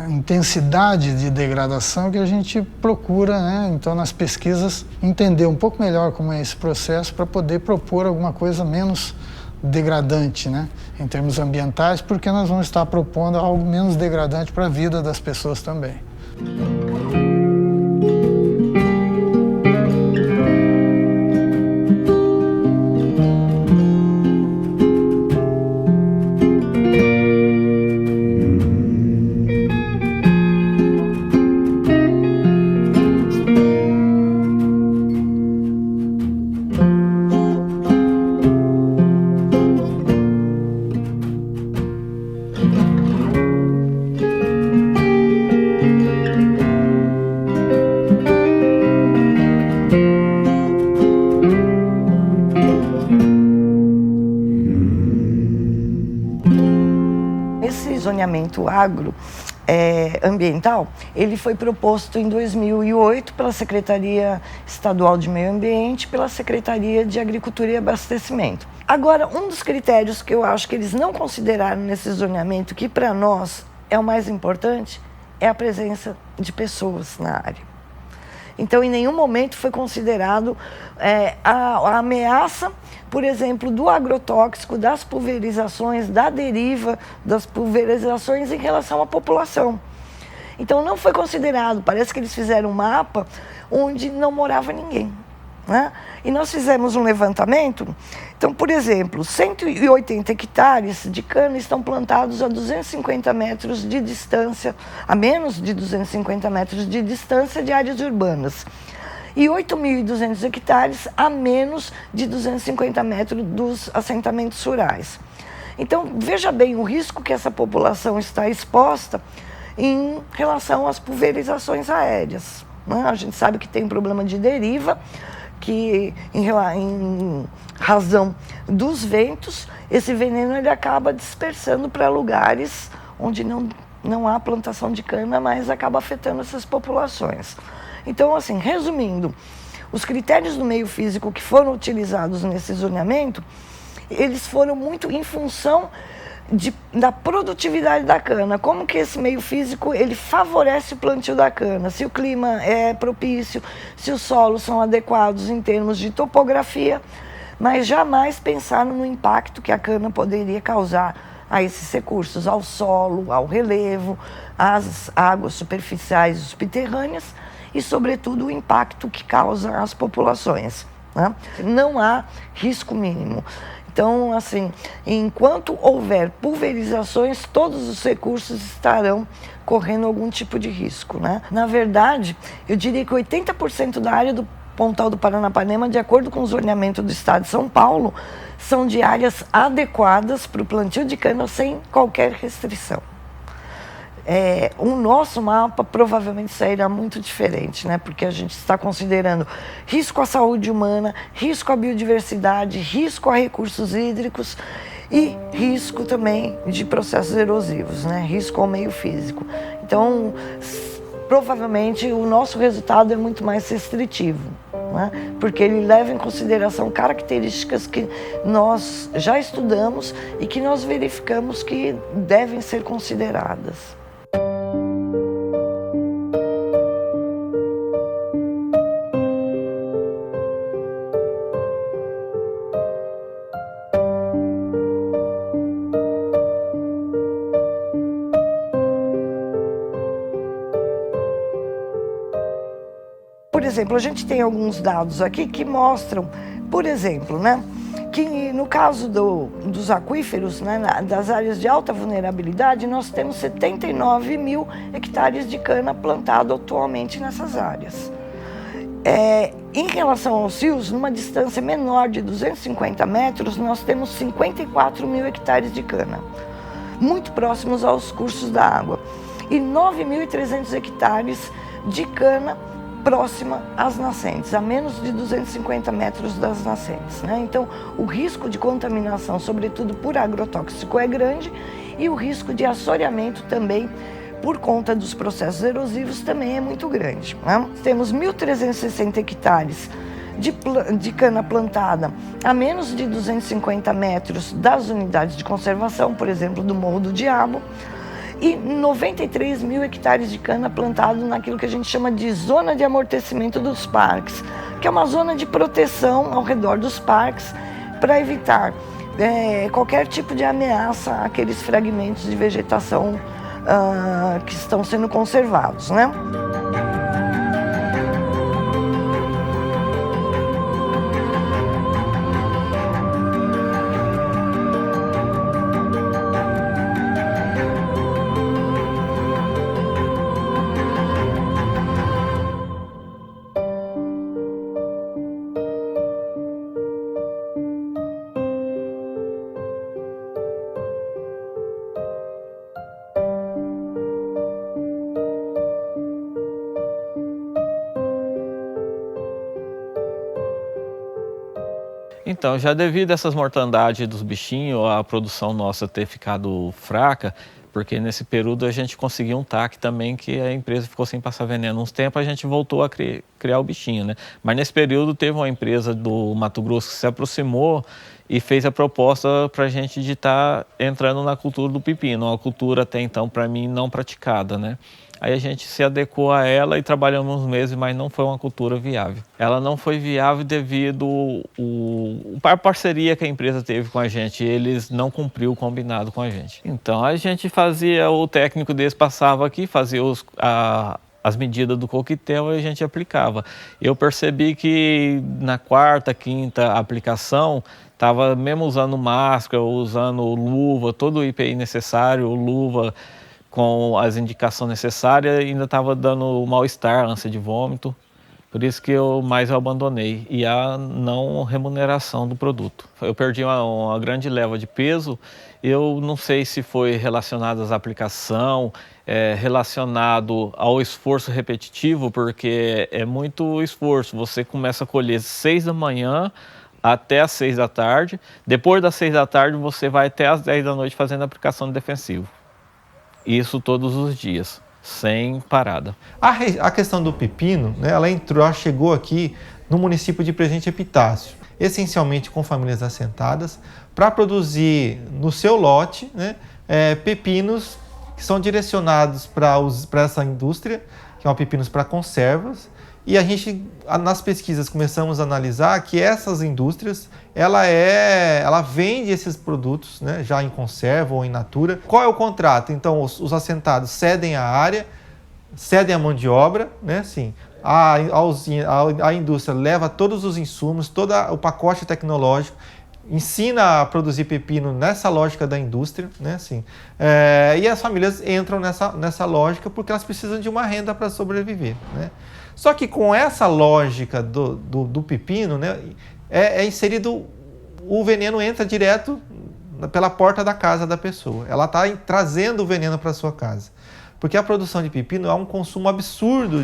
intensidade de degradação que a gente procura, né, então nas pesquisas, entender um pouco melhor como é esse processo para poder propor alguma coisa menos degradante, né, em termos ambientais, porque nós vamos estar propondo algo menos degradante para a vida das pessoas também. Zoneamento agroambiental, ele foi proposto em 2008 pela Secretaria Estadual de Meio Ambiente, pela Secretaria de Agricultura e Abastecimento. Agora, um dos critérios que eu acho que eles não consideraram nesse zoneamento, que para nós é o mais importante, é a presença de pessoas na área. Então, em nenhum momento foi considerado a ameaça, por exemplo, do agrotóxico, das pulverizações, da deriva das pulverizações em relação à população. Então, não foi considerado. Parece que eles fizeram um mapa onde não morava ninguém, né? E nós fizemos um levantamento. Então, por exemplo, 180 hectares de cana estão plantados a 250 metros de distância, a menos de 250 metros de distância de áreas urbanas. e 8.200 hectares a menos de 250 metros dos assentamentos rurais. Então, veja bem o risco que essa população está exposta em relação às pulverizações aéreas, né? A gente sabe que tem um problema de deriva, que em razão dos ventos, esse veneno ele acaba dispersando para lugares onde não há plantação de cana, mas acaba afetando essas populações. Então, assim, resumindo, os critérios do meio físico que foram utilizados nesse zoneamento, eles foram muito em função da produtividade da cana. Como que esse meio físico ele favorece o plantio da cana, se o clima é propício, se os solos são adequados em termos de topografia, mas jamais pensaram no impacto que a cana poderia causar a esses recursos, ao solo, ao relevo, às águas superficiais e subterrâneas e, sobretudo, o impacto que causa às populações, né? Não há risco mínimo. Então, assim, enquanto houver pulverizações, todos os recursos estarão correndo algum tipo de risco, né? Na verdade, eu diria que 80% da área do Pontal do Paranapanema, de acordo com o zoneamento do estado de São Paulo, são de áreas adequadas para o plantio de cana sem qualquer restrição. O nosso mapa provavelmente sairá muito diferente, né? Porque a gente está considerando risco à saúde humana, risco à biodiversidade, risco a recursos hídricos e risco também de processos erosivos, né? Risco ao meio físico. Então, provavelmente o nosso resultado é muito mais restritivo, né? Porque ele leva em consideração características que nós já estudamos e que nós verificamos que devem ser consideradas. Por exemplo, a gente tem alguns dados aqui que mostram, por exemplo, né, que no caso dos aquíferos, né, das áreas de alta vulnerabilidade, nós temos 79 mil hectares de cana plantado atualmente nessas áreas. Em relação aos rios, numa distância menor de 250 metros, nós temos 54 mil hectares de cana, muito próximos aos cursos da água, e 9.300 hectares de cana próxima às nascentes, a menos de 250 metros das nascentes, né? Então, o risco de contaminação, sobretudo por agrotóxico, é grande e o risco de assoreamento também, por conta dos processos erosivos, também é muito grande, né? Temos 1.360 hectares de cana plantada a menos de 250 metros das unidades de conservação, por exemplo, do Morro do Diabo, e 93 mil hectares de cana plantado naquilo que a gente chama de zona de amortecimento dos parques, que é uma zona de proteção ao redor dos parques para evitar qualquer tipo de ameaça àqueles fragmentos de vegetação que estão sendo conservados, né? Então, já devido a essas mortandades dos bichinhos, a produção nossa ter ficado fraca, porque nesse período a gente conseguiu um TAC também, que a empresa ficou sem passar veneno. Uns tempos a gente voltou a criar o bichinho, né? Mas nesse período teve uma empresa do Mato Grosso que se aproximou e fez a proposta para a gente de estar entrando na cultura do pepino, uma cultura até então, para mim, não praticada, né? Aí a gente se adequou a ela e trabalhamos uns meses, mas não foi uma cultura viável. Ela não foi viável devido à parceria que a empresa teve com a gente. Eles não cumpriu o combinado com a gente. Então a gente fazia, o técnico deles passava aqui, fazia as medidas do coquetel e a gente aplicava. Eu percebi que na quarta, quinta aplicação, estava mesmo usando máscara, usando luva, todo o IPI necessário, luva com as indicações necessárias, ainda estava dando mal-estar, ânsia de vômito. Por isso que eu abandonei, e a não remuneração do produto. Eu perdi uma grande leva de peso, eu não sei se foi relacionado à aplicação, relacionado ao esforço repetitivo, porque é muito esforço. Você começa a colher às 6 da manhã até às 6 da tarde, depois das 6 da tarde você vai até às 10 da noite fazendo aplicação de defensivo. Isso todos os dias, sem parada. A questão do pepino, né, ela chegou aqui no município de Presidente Epitácio, essencialmente com famílias assentadas, para produzir no seu lote, né, pepinos que são direcionados para essa indústria, que são pepinos para conservas. E a gente, nas pesquisas, começamos a analisar que essas indústrias, ela vende esses produtos, né, já em conserva ou in natura. Qual é o contrato? Então, os assentados cedem a área, cedem a mão de obra, né, assim, a indústria leva todos os insumos, todo o pacote tecnológico, ensina a produzir pepino nessa lógica da indústria, né, assim, e as famílias entram nessa lógica porque elas precisam de uma renda para sobreviver, né. Só que com essa lógica do pepino, né, inserido, o veneno entra direto pela porta da casa da pessoa. Ela está trazendo o veneno para sua casa. Porque a produção de pepino é um consumo absurdo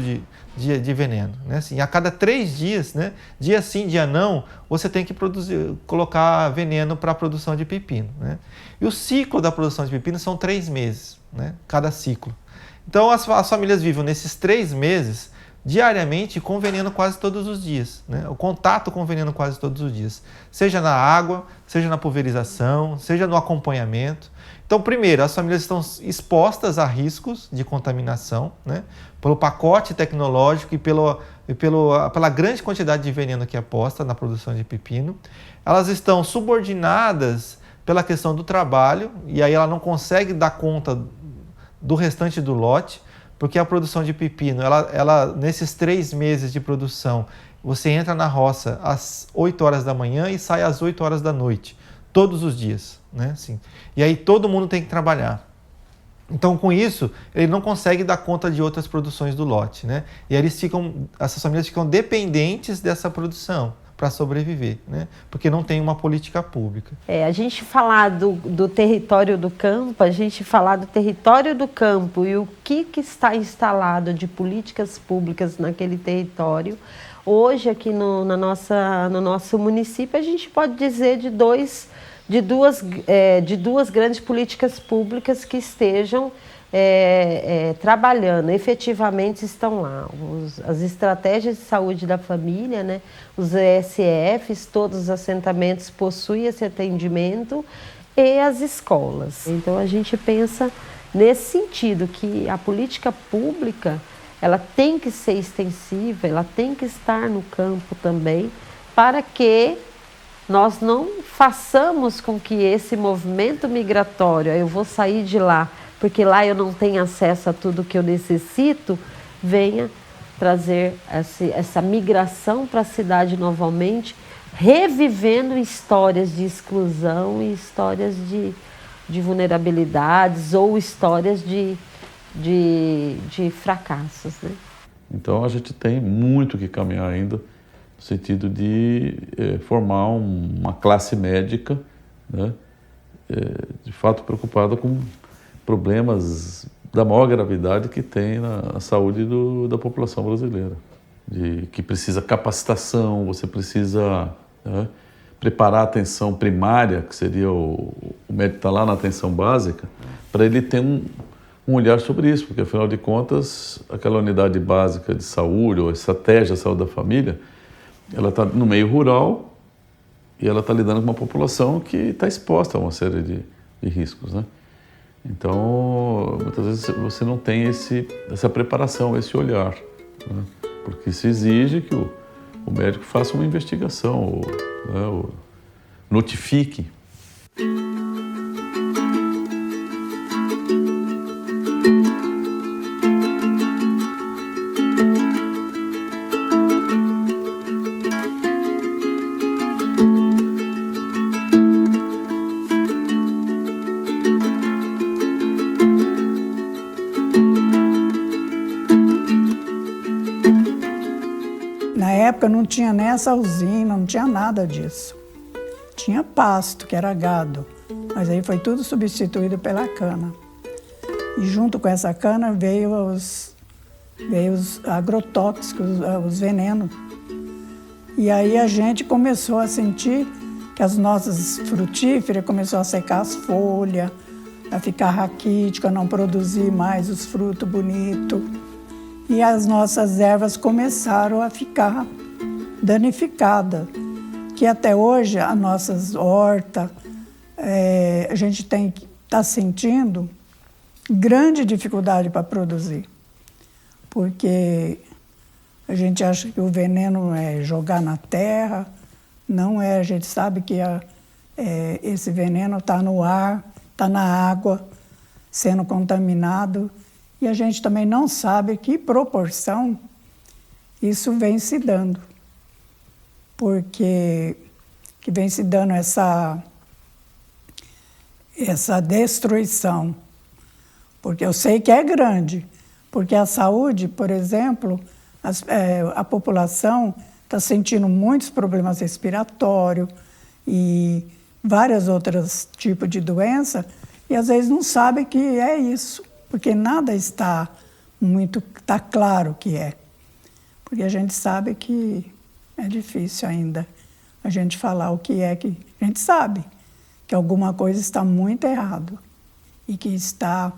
de veneno, né? Assim, a cada 3 dias, né, dia sim, dia não, você tem que colocar veneno para a produção de pepino, né? E o ciclo da produção de pepino são 3 meses, né, cada ciclo. Então as famílias vivem nesses 3 meses diariamente com veneno quase todos os dias, né? O contato com veneno quase todos os dias, seja na água, seja na pulverização, seja no acompanhamento. Então, primeiro, as famílias estão expostas a riscos de contaminação, né, pelo pacote tecnológico e pela grande quantidade de veneno que é posta na produção de pepino. Elas estão subordinadas pela questão do trabalho, e aí ela não consegue dar conta do restante do lote, porque a produção de pepino, ela nesses 3 meses de produção, você entra na roça às 8 horas da manhã e sai às 8 horas da noite, todos os dias, né? Assim, e aí todo mundo tem que trabalhar. Então, com isso, ele não consegue dar conta de outras produções do lote, né? E aí essas famílias ficam dependentes dessa produção para sobreviver, né? Porque não tem uma política pública. A gente falar do território do campo, a gente falar do território do campo e o que está instalado de políticas públicas naquele território, hoje aqui no nosso município a gente pode dizer de duas grandes políticas públicas que estejam trabalhando, efetivamente estão lá. As estratégias de saúde da família, né? Os ESFs, todos os assentamentos possuem esse atendimento, e as escolas. Então a gente pensa nesse sentido, que a política pública ela tem que ser extensiva, ela tem que estar no campo também, para que nós não façamos com que esse movimento migratório, eu vou sair de lá porque lá eu não tenho acesso a tudo que eu necessito, venha trazer essa migração para a cidade novamente, revivendo histórias de exclusão e histórias de vulnerabilidades ou histórias de fracassos, né? Então a gente tem muito que caminhar ainda no sentido de formar uma classe médica, né, de fato preocupada com problemas da maior gravidade que tem na saúde da população brasileira. Que precisa capacitação, você precisa, né, preparar a atenção primária, que seria o médico estar lá na atenção básica, para ele ter um olhar sobre isso, porque afinal de contas, aquela unidade básica de saúde, ou a estratégia de saúde da família, ela está no meio rural e ela está lidando com uma população que está exposta a uma série de riscos, né? Então, muitas vezes você não tem essa preparação, esse olhar, né? Porque se exige que o médico faça uma investigação, ou notifique. Na época não tinha nem essa usina, não tinha nada disso. Tinha pasto, que era gado, mas aí foi tudo substituído pela cana. E junto com essa cana veio os agrotóxicos, os venenos. E aí a gente começou a sentir que as nossas frutíferas começaram a secar as folhas, a ficar raquítica, não produzir mais os frutos bonitos. E as nossas ervas começaram a ficar danificadas. Que até hoje as nossas hortas, a gente está sentindo grande dificuldade para produzir. Porque a gente acha que o veneno é jogar na terra, não é. A gente sabe que esse veneno está no ar, está na água, sendo contaminado, e a gente também não sabe que proporção isso vem se dando. Porque que vem se dando essa destruição. Porque eu sei que é grande, porque a saúde, por exemplo, a população está sentindo muitos problemas respiratórios e vários outros tipos de doença, e às vezes não sabe que é isso, porque nada está claro que é. Porque a gente sabe que é difícil ainda a gente falar o que é que a gente sabe, que alguma coisa está muito errado e que está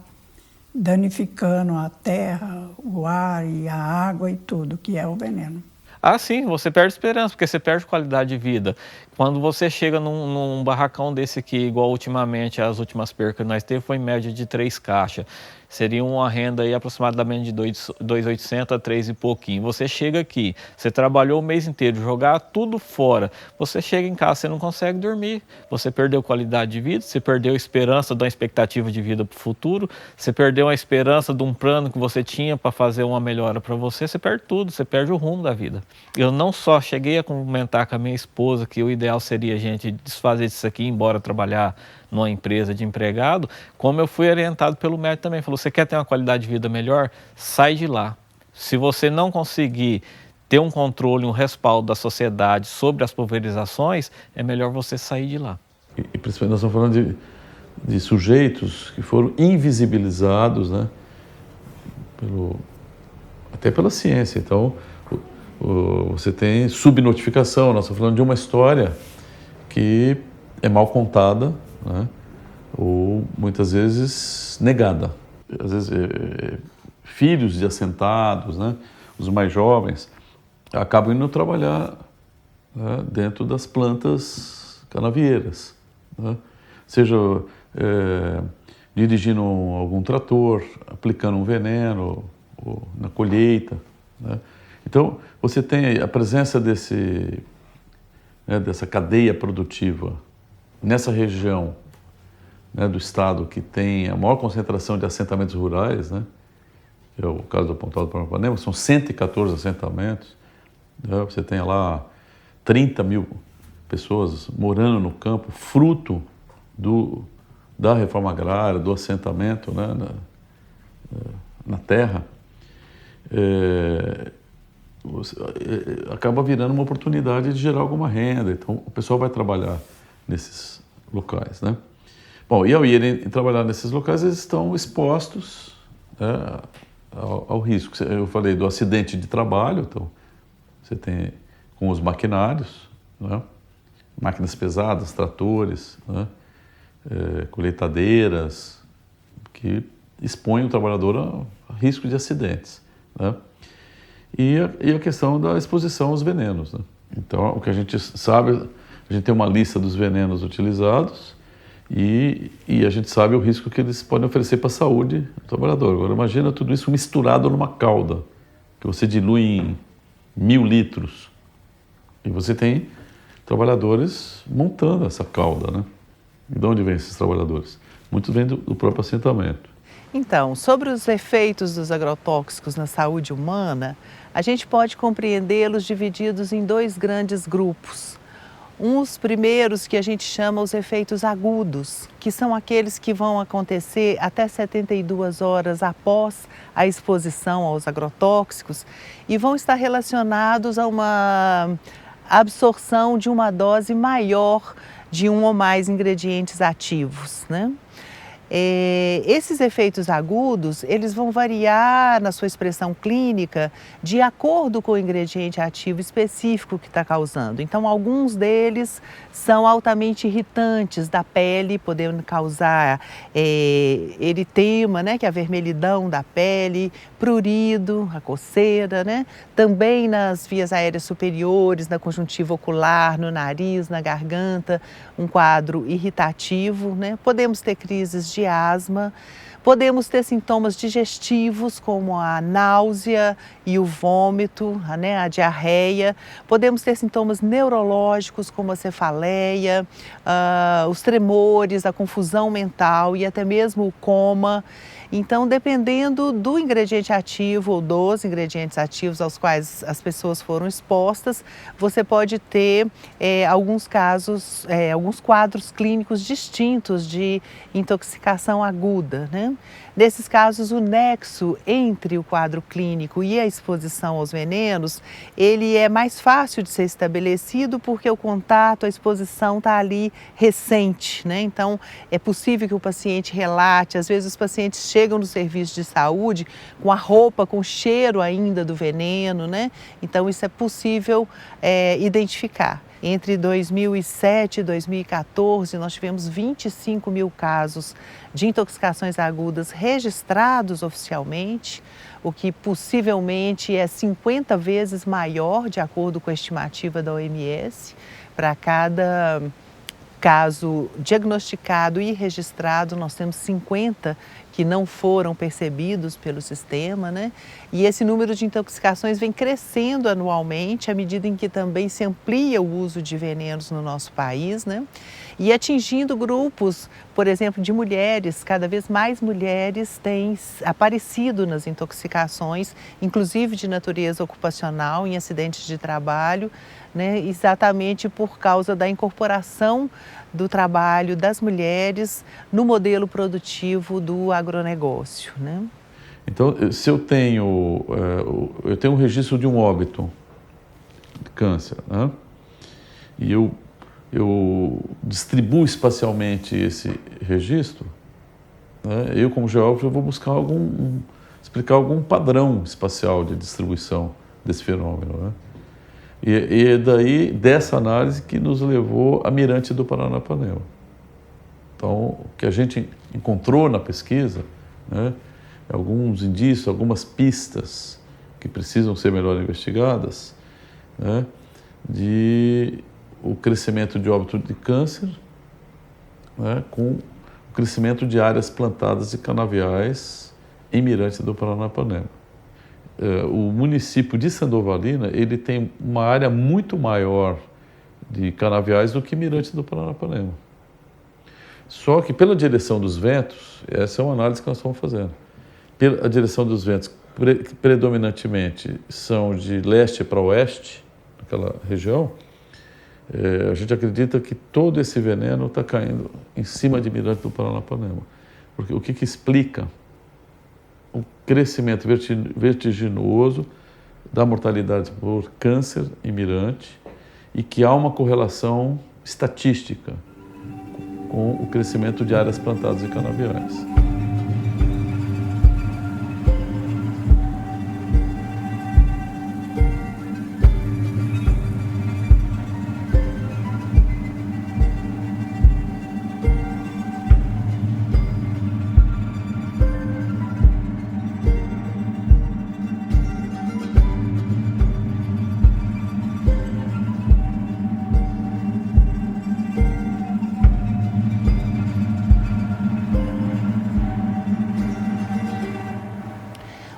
danificando a terra, o ar e a água e tudo, que é o veneno. Ah, sim, você perde esperança, porque você perde qualidade de vida. Quando você chega num barracão desse aqui, igual ultimamente, as últimas percas que nós teve foi em média de 3 caixas. Seria uma renda aí aproximadamente de 2.800 a 3 e pouquinho. Você chega aqui, você trabalhou o mês inteiro, jogar tudo fora. Você chega em casa, você não consegue dormir. Você perdeu qualidade de vida, você perdeu a esperança de uma expectativa de vida para o futuro, você perdeu a esperança de um plano que você tinha para fazer uma melhora para você, você perde tudo, você perde o rumo da vida. Eu não só cheguei a comentar com a minha esposa que o ideal seria a gente desfazer disso aqui e ir embora trabalhar numa empresa de empregado, como eu fui orientado pelo médico também. Falou, você quer ter uma qualidade de vida melhor? Sai de lá. Se você não conseguir ter um controle, um respaldo da sociedade sobre as pulverizações, é melhor você sair de lá. E principalmente nós estamos falando de sujeitos que foram invisibilizados, né, até pela ciência. Então, você tem subnotificação. Nós estamos falando de uma história que é mal contada, né? Ou muitas vezes negada. Às vezes filhos de assentados, né? Os mais jovens, acabam indo trabalhar, né, dentro das plantas canavieiras, né? Seja dirigindo algum trator, aplicando um veneno ou na colheita, né? Então, você tem a presença dessa cadeia produtiva nessa região, né, do estado que tem a maior concentração de assentamentos rurais, né, que é o caso do Pontal do Paranapanema, são 114 assentamentos, né, você tem lá 30 mil pessoas morando no campo, fruto da reforma agrária, do assentamento, né, na terra. Acaba virando uma oportunidade de gerar alguma renda. Então, o pessoal vai trabalhar nesses locais, né? Bom, e ao irem trabalhar nesses locais, eles estão expostos, né, ao risco. Eu falei do acidente de trabalho, então, você tem com os maquinários, né, máquinas pesadas, tratores, né, colheitadeiras, que expõem o trabalhador a risco de acidentes, né? E a questão da exposição aos venenos, né? Então, o que a gente sabe, a gente tem uma lista dos venenos utilizados e a gente sabe o risco que eles podem oferecer para a saúde do trabalhador. Agora, imagina tudo isso misturado numa calda, que você dilui em 1.000 litros. E você tem trabalhadores montando essa calda, né? E de onde vêm esses trabalhadores? Muitos vêm do próprio assentamento. Então, sobre os efeitos dos agrotóxicos na saúde humana, a gente pode compreendê-los divididos em 2 grandes grupos. Uns primeiros que a gente chama os efeitos agudos, que são aqueles que vão acontecer até 72 horas após a exposição aos agrotóxicos e vão estar relacionados a uma absorção de uma dose maior de um ou mais ingredientes ativos, né? Esses efeitos agudos, eles vão variar na sua expressão clínica de acordo com o ingrediente ativo específico que está causando. Então, alguns deles são altamente irritantes da pele, podendo causar eritema, né, que é a vermelhidão da pele, prurido, a coceira, né? Também nas vias aéreas superiores, na conjuntiva ocular, no nariz, na garganta, um quadro irritativo, né? Podemos ter crises de asma, podemos ter sintomas digestivos como a náusea e o vômito, né, a diarreia, podemos ter sintomas neurológicos como a cefaleia, os tremores, a confusão mental e até mesmo o coma. Então, dependendo do ingrediente ativo ou dos ingredientes ativos aos quais as pessoas foram expostas, você pode ter alguns quadros clínicos distintos de intoxicação aguda, né? Nesses casos, o nexo entre o quadro clínico e a exposição aos venenos, ele é mais fácil de ser estabelecido porque o contato, a exposição está ali recente, né? Então, é possível que o paciente relate, às vezes os pacientes chegam no serviço de saúde com a roupa, com o cheiro ainda do veneno, né? Então, isso é possível identificar. Entre 2007 e 2014, nós tivemos 25 mil casos de intoxicações agudas registrados oficialmente, o que possivelmente é 50 vezes maior, de acordo com a estimativa da OMS, para cada caso diagnosticado e registrado, nós temos 50 que não foram percebidos pelo sistema, né? E esse número de intoxicações vem crescendo anualmente, à medida em que também se amplia o uso de venenos no nosso país, né? E atingindo grupos, por exemplo, de mulheres, cada vez mais mulheres têm aparecido nas intoxicações, inclusive de natureza ocupacional, em acidentes de trabalho, né? Exatamente por causa da incorporação do trabalho das mulheres no modelo produtivo do agronegócio, né? Então, se eu tenho um registro de um óbito de câncer, né? E eu distribuo espacialmente esse registro, né? Eu, como geógrafo, eu vou buscar explicar algum padrão espacial de distribuição desse fenômeno, né? E é daí, dessa análise, que nos levou a Mirante do Paranapanema. Então, o que a gente encontrou na pesquisa, né, alguns indícios, algumas pistas que precisam ser melhor investigadas, né, de o crescimento de óbito de câncer, né, com o crescimento de áreas plantadas de canaviais em Mirante do Paranapanema. O município de Sandovalina, ele tem uma área muito maior de canaviais do que Mirante do Paranapanema. Só que pela direção dos ventos, essa é uma análise que nós estamos fazendo, a direção dos ventos predominantemente são de leste para oeste, naquela região, a gente acredita que todo esse veneno está caindo em cima de Mirante do Paranapanema. Porque o que explica o crescimento vertiginoso da mortalidade por câncer em Mirante e que há uma correlação estatística com o crescimento de áreas plantadas de canaviais.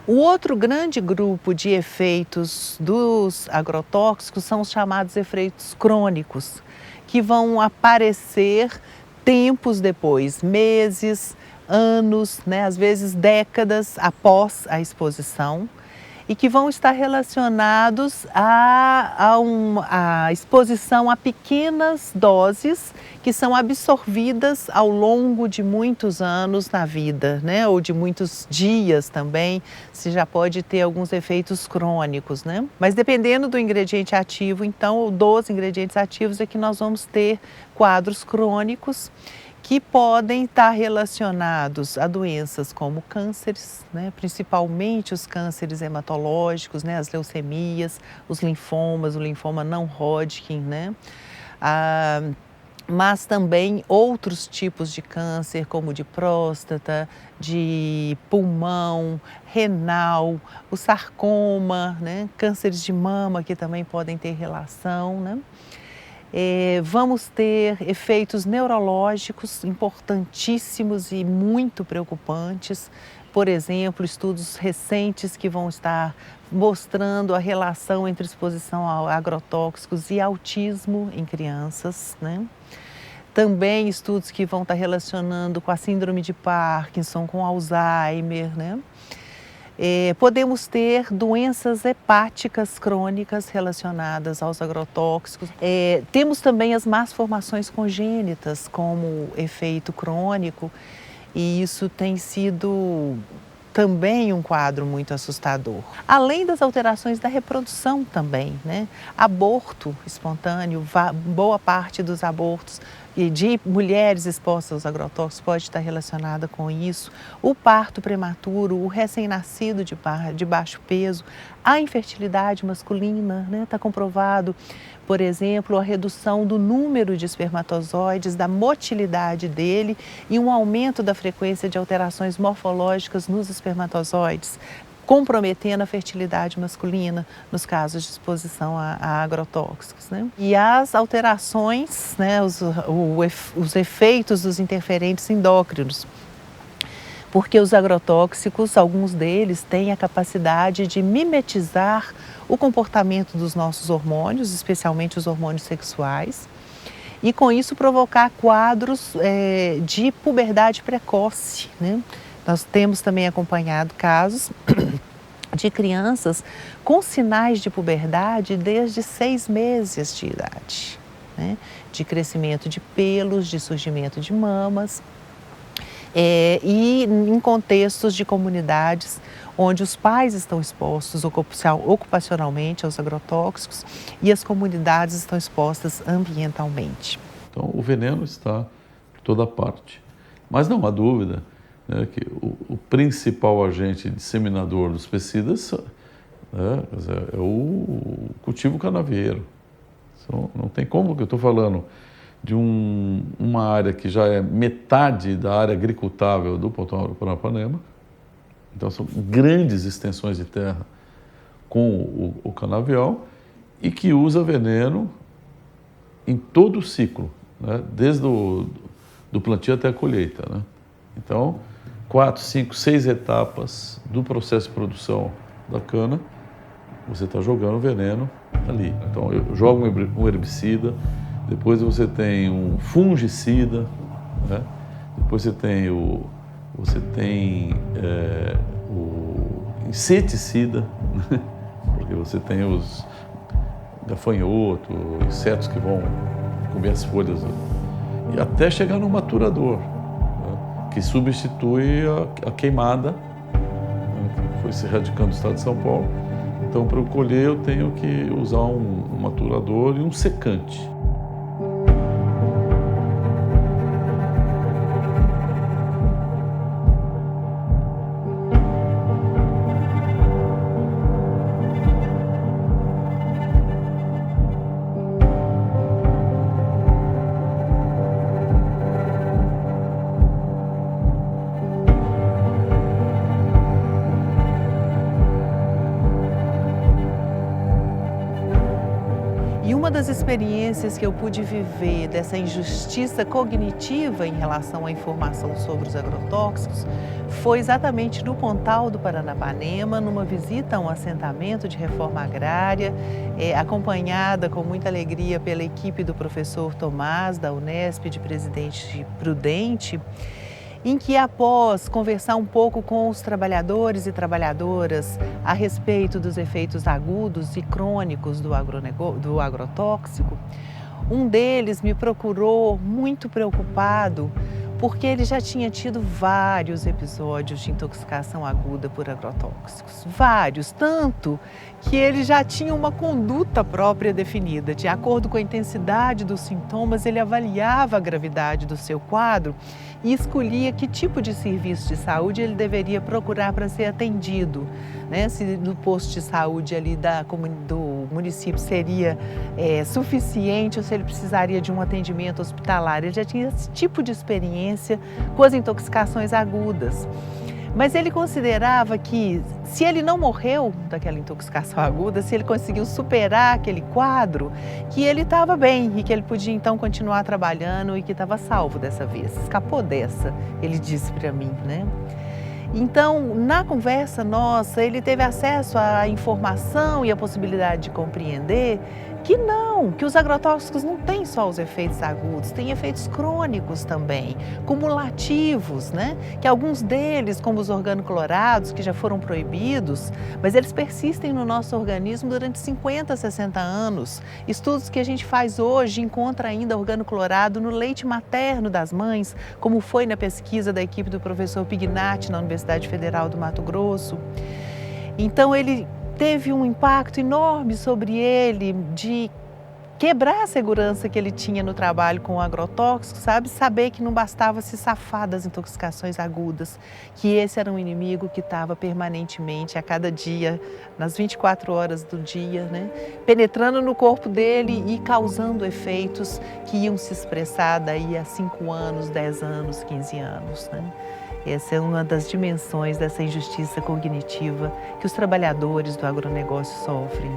O outro grande grupo de efeitos dos agrotóxicos são os chamados efeitos crônicos, que vão aparecer tempos depois, meses, anos, né, às vezes décadas após a exposição. e que vão estar relacionados à exposição a pequenas doses que são absorvidas ao longo de muitos anos na vida, né? Ou de muitos dias também, se já pode ter alguns efeitos crônicos, né? Mas dependendo do ingrediente ativo, então, ou dos ingredientes ativos, é que nós vamos ter quadros crônicos que podem estar relacionados a doenças como cânceres, né? Principalmente os cânceres hematológicos, né? As leucemias, os linfomas, o linfoma não Hodgkin, né? Mas também outros tipos de câncer, como de próstata, de pulmão, renal, o sarcoma, né? Cânceres de mama que também podem ter relação, né? Vamos ter efeitos neurológicos importantíssimos e muito preocupantes. Por exemplo, estudos recentes que vão estar mostrando a relação entre exposição a agrotóxicos e autismo em crianças, né? Também estudos que vão estar relacionando com a síndrome de Parkinson, com Alzheimer, né? Podemos ter doenças hepáticas crônicas relacionadas aos agrotóxicos. Temos também as más formações congênitas como efeito crônico, e isso tem sido também um quadro muito assustador. Além das alterações da reprodução também, né? Aborto espontâneo, boa parte dos abortos de mulheres expostas aos agrotóxicos pode estar relacionada com isso. O parto prematuro, o recém-nascido de baixo peso, a infertilidade masculina, né? Está comprovado, por exemplo, a redução do número de espermatozoides, da motilidade dele e um aumento da frequência de alterações morfológicas nos espermatozoides, comprometendo a fertilidade masculina nos casos de exposição a agrotóxicos, né? E as alterações, né, os efeitos dos interferentes endócrinos, porque os agrotóxicos, alguns deles, têm a capacidade de mimetizar o comportamento dos nossos hormônios, especialmente os hormônios sexuais, e com isso provocar quadros de puberdade precoce, né? Nós temos também acompanhado casos de crianças com sinais de puberdade desde 6 meses de idade, né? De crescimento de pelos, de surgimento de mamas, e em contextos de comunidades onde os pais estão expostos ocupacionalmente aos agrotóxicos e as comunidades estão expostas ambientalmente. Então, o veneno está por toda parte. Mas não há dúvida, né, que o principal agente disseminador dos pesticidas, né, é o cultivo canavieiro. Então, não tem como que eu estou falando de uma área que já é metade da área agricultável do Pontal do Paranapanema. Então, são grandes extensões de terra com o canavial e que usa veneno em todo o ciclo, né? Desde do plantio até a colheita, né? Então, 4, 5, 6 etapas do processo de produção da cana, você está jogando veneno ali. Então, eu jogo um herbicida, depois você tem um fungicida, né? Depois você tem o inseticida, né? Porque você tem os gafanhotos, insetos que vão comer as folhas, e até chegar no maturador, né? Que substitui a queimada, né? Que foi se radicando no estado de São Paulo. Então, para eu colher, eu tenho que usar um maturador e um secante. E uma das experiências que eu pude viver dessa injustiça cognitiva em relação à informação sobre os agrotóxicos foi exatamente no Pontal do Paranapanema, numa visita a um assentamento de reforma agrária, acompanhada com muita alegria pela equipe do professor Tomás, da Unesp, de Presidente Prudente. em que, após conversar um pouco com os trabalhadores e trabalhadoras a respeito dos efeitos agudos e crônicos do agrotóxico, um deles me procurou muito preocupado porque ele já tinha tido vários episódios de intoxicação aguda por agrotóxicos. Vários, tanto que ele já tinha uma conduta própria definida. De acordo com a intensidade dos sintomas, ele avaliava a gravidade do seu quadro e escolhia que tipo de serviço de saúde ele deveria procurar para ser atendido, né? Se no posto de saúde ali do município seria suficiente ou se ele precisaria de um atendimento hospitalar. Ele já tinha esse tipo de experiência com as intoxicações agudas. Mas ele considerava que, se ele não morreu daquela intoxicação aguda, se ele conseguiu superar aquele quadro, que ele estava bem e que ele podia então continuar trabalhando e que estava salvo dessa vez. Escapou dessa, ele disse para mim, né? Então, na conversa nossa, ele teve acesso à informação e a possibilidade de compreender que os agrotóxicos não têm só os efeitos agudos, têm efeitos crônicos também, cumulativos, né? Que alguns deles, como os organoclorados, que já foram proibidos, mas eles persistem no nosso organismo durante 50, 60 anos. Estudos que a gente faz hoje encontra ainda organoclorado no leite materno das mães, como foi na pesquisa da equipe do professor Pignatti na Universidade Federal do Mato Grosso. Então, ele teve um impacto enorme sobre ele de quebrar a segurança que ele tinha no trabalho com o agrotóxico, sabe? Saber que não bastava se safar das intoxicações agudas, que esse era um inimigo que estava permanentemente, a cada dia, nas 24 horas do dia, né? Penetrando no corpo dele e causando efeitos que iam se expressar daí a 5 anos, 10 anos, 15 anos, né? Essa é uma das dimensões dessa injustiça cognitiva que os trabalhadores do agronegócio sofrem.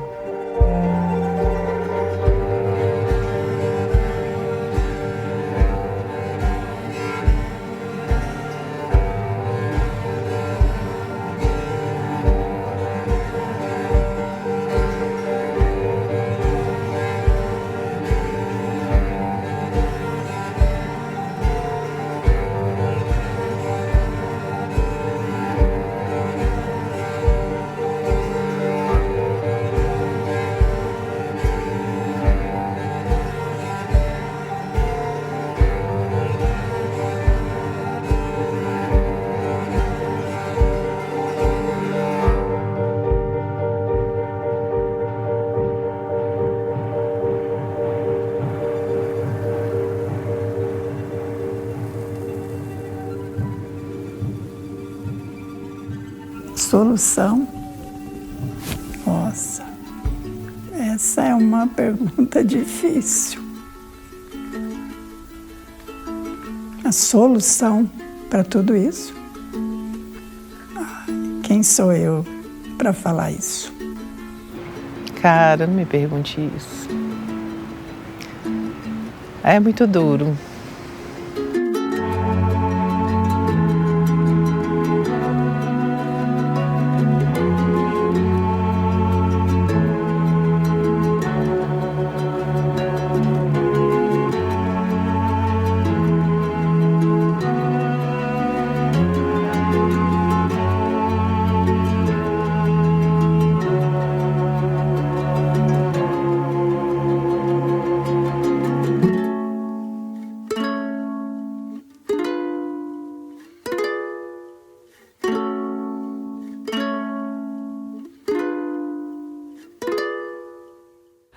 Solução? Nossa, essa é uma pergunta difícil. A solução para tudo isso? Quem sou eu para falar isso? Cara, não me pergunte isso. É muito duro.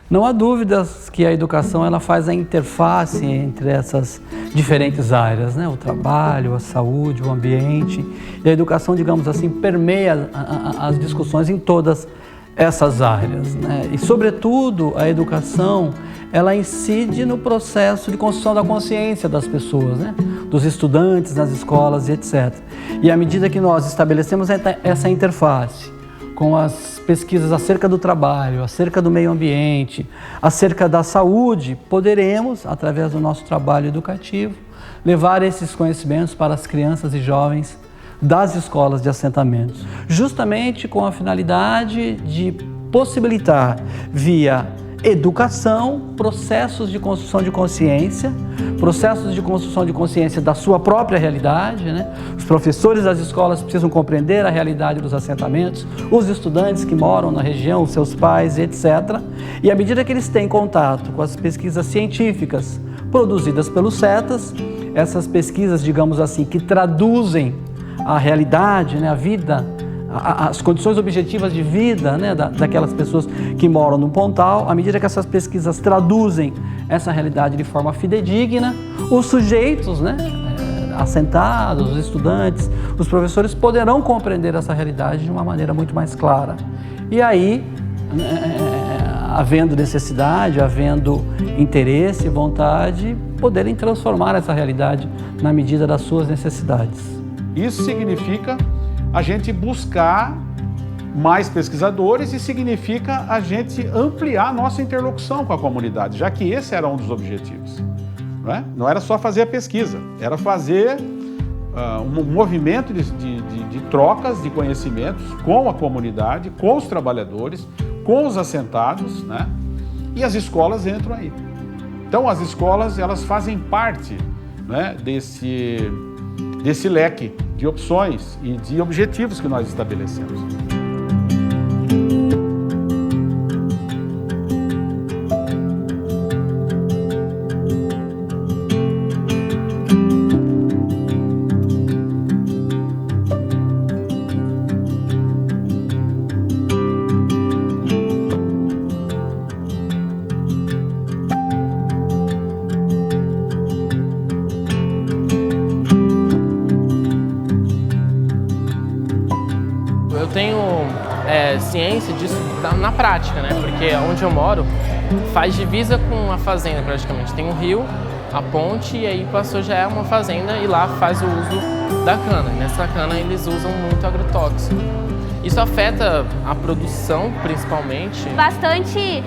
Não há dúvidas que a educação ela faz a interface entre essas diferentes áreas, né? O trabalho, a saúde, o ambiente. E a educação, digamos assim, permeia as discussões em todas essas áreas, né? E, sobretudo, a educação ela incide no processo de construção da consciência das pessoas, né? Dos estudantes nas escolas e etc. E à medida que nós estabelecemos essa interface com as pesquisas acerca do trabalho, acerca do meio ambiente, acerca da saúde, poderemos, através do nosso trabalho educativo, levar esses conhecimentos para as crianças e jovens das escolas de assentamentos, justamente com a finalidade de possibilitar, via educação, processos de construção de consciência, processos de construção de consciência da sua própria realidade, né? Os professores das escolas precisam compreender a realidade dos assentamentos, os estudantes que moram na região, os seus pais, etc. E à medida que eles têm contato com as pesquisas científicas produzidas pelos CETAS, essas pesquisas, digamos assim, que traduzem a realidade, né, a vida, as condições objetivas de vida, né, daquelas pessoas que moram no Pontal, à medida que essas pesquisas traduzem essa realidade de forma fidedigna, os sujeitos, né, assentados, os estudantes, os professores poderão compreender essa realidade de uma maneira muito mais clara. E aí, havendo necessidade, havendo interesse, vontade, poderem transformar essa realidade na medida das suas necessidades. Isso significa a gente buscar mais pesquisadores e significa a gente ampliar a nossa interlocução com a comunidade, já que esse era um dos objetivos. Não era só fazer a pesquisa, era fazer um movimento de trocas de conhecimentos com a comunidade, com os trabalhadores, com os assentados, né? E as escolas entram aí. Então as escolas, elas fazem parte, né, desse leque de opções e de objetivos que nós estabelecemos. Eu tenho ciência disso na prática, né? Porque onde eu moro faz divisa com a fazenda praticamente. Tem um rio, a ponte, e aí passou já é uma fazenda e lá faz o uso da cana. E nessa cana eles usam muito agrotóxico. Isso afeta a produção, principalmente. Bastante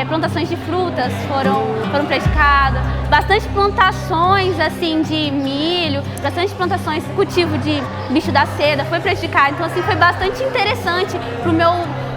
plantações de frutas foram prejudicadas, bastante plantações assim de milho, bastante plantações, cultivo de bicho da seda foi prejudicado. Então assim foi bastante interessante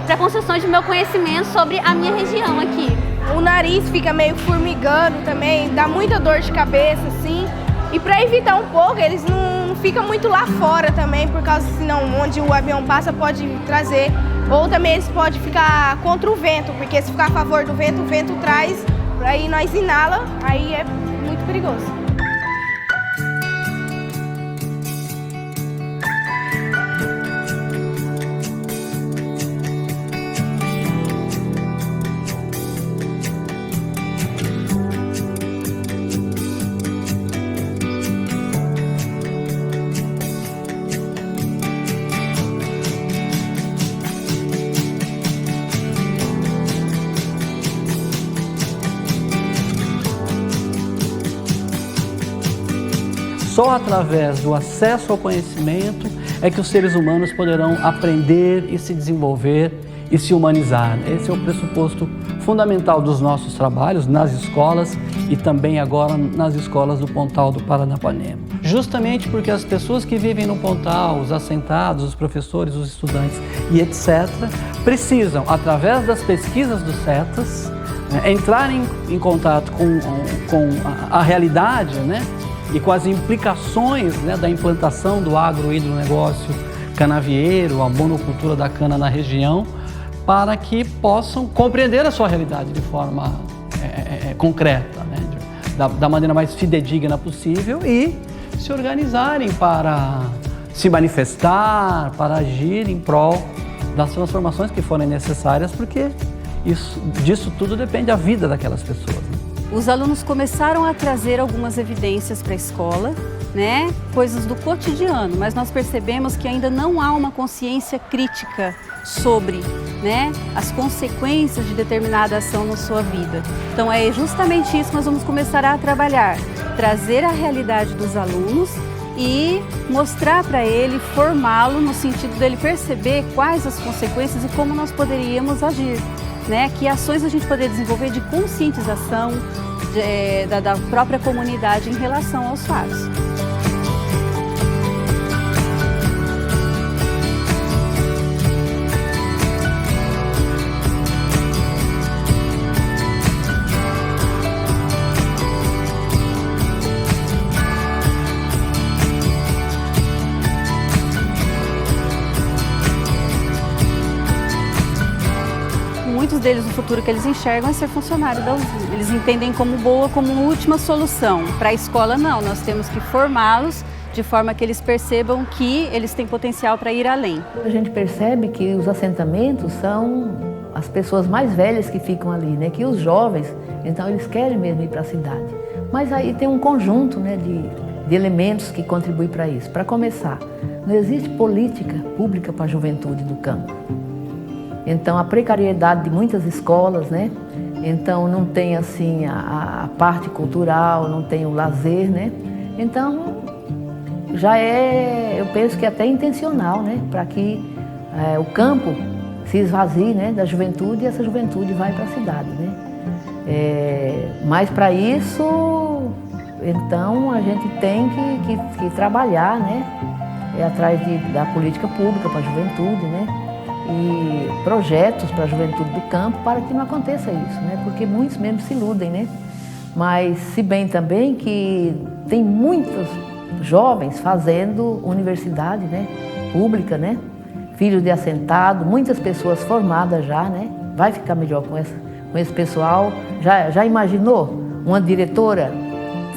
para a construção de meu conhecimento sobre a minha região aqui. O nariz fica meio formigando também, dá muita dor de cabeça assim. E para evitar um pouco, eles não ficam muito lá fora também, por causa senão onde o avião passa pode trazer. Ou também eles podem ficar contra o vento, porque se ficar a favor do vento, o vento traz, aí nós inala, aí é muito perigoso. Só através do acesso ao conhecimento é que os seres humanos poderão aprender e se desenvolver e se humanizar. Esse é o pressuposto fundamental dos nossos trabalhos nas escolas e também agora nas escolas do Pontal do Paranapanema. Justamente porque as pessoas que vivem no Pontal, os assentados, os professores, os estudantes e etc., precisam, através das pesquisas dos CETAS, entrar em contato com a realidade, né? E com as implicações, né, da implantação do agrohidronegócio canavieiro, a monocultura da cana na região, para que possam compreender a sua realidade de forma concreta, né, da maneira mais fidedigna possível e se organizarem para se manifestar, para agir em prol das transformações que forem necessárias, porque disso tudo depende a vida daquelas pessoas, né? Os alunos começaram a trazer algumas evidências para a escola, né? Coisas do cotidiano, mas nós percebemos que ainda não há uma consciência crítica sobre, né, as consequências de determinada ação na sua vida. Então é justamente isso que nós vamos começar a trabalhar, trazer a realidade dos alunos e mostrar para ele, formá-lo no sentido dele perceber quais as consequências e como nós poderíamos agir. Né, que ações a gente poderia desenvolver de conscientização da própria comunidade em relação aos fatos. muitos deles no futuro que eles enxergam é ser funcionário da usina. Eles entendem como boa, como última solução. Para a escola não, nós temos que formá-los de forma que eles percebam que eles têm potencial para ir além. A gente percebe que os assentamentos são as pessoas mais velhas que ficam ali, né? Que os jovens, então eles querem mesmo ir para a cidade. Mas aí tem um conjunto, né, de elementos que contribuem para isso. Para começar, não existe política pública para a juventude do campo. Então a precariedade de muitas escolas, né? Então não tem assim a parte cultural, não tem o lazer, né? Então já eu penso que é até intencional, né? Para que o campo se esvazie, né, da juventude e essa juventude vai para a cidade, né? Mas para isso, então a gente tem que trabalhar, né? Atrás da política pública para a juventude, né? E projetos para a juventude do campo para que não aconteça isso, né? Porque muitos mesmo se iludem, né? Mas se bem também que tem muitos jovens fazendo universidade, né? Pública, né? Filhos de assentado, muitas pessoas formadas já, né? Vai ficar melhor com esse pessoal. Já imaginou uma diretora,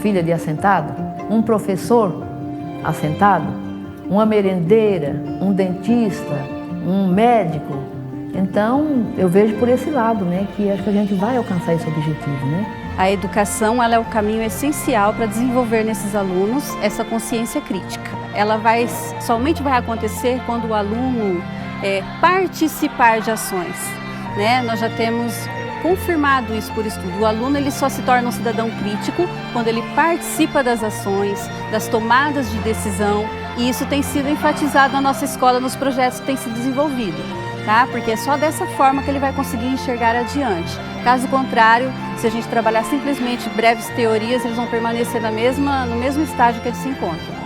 filha de assentado? Um professor assentado? Uma merendeira? Um dentista? Um médico? Então, eu vejo por esse lado, né? Que acho que a gente vai alcançar esse objetivo, né? A educação, ela é o caminho essencial para desenvolver nesses alunos essa consciência crítica. Ela somente vai acontecer quando o aluno participar de ações, né? Nós já temos confirmado isso por estudo. O aluno ele só se torna um cidadão crítico quando ele participa das ações, das tomadas de decisão, e isso tem sido enfatizado na nossa escola nos projetos que têm sido desenvolvidos, tá? Porque é só dessa forma que ele vai conseguir enxergar adiante. Caso contrário, se a gente trabalhar simplesmente breves teorias, eles vão permanecer no mesmo estágio que eles se encontram.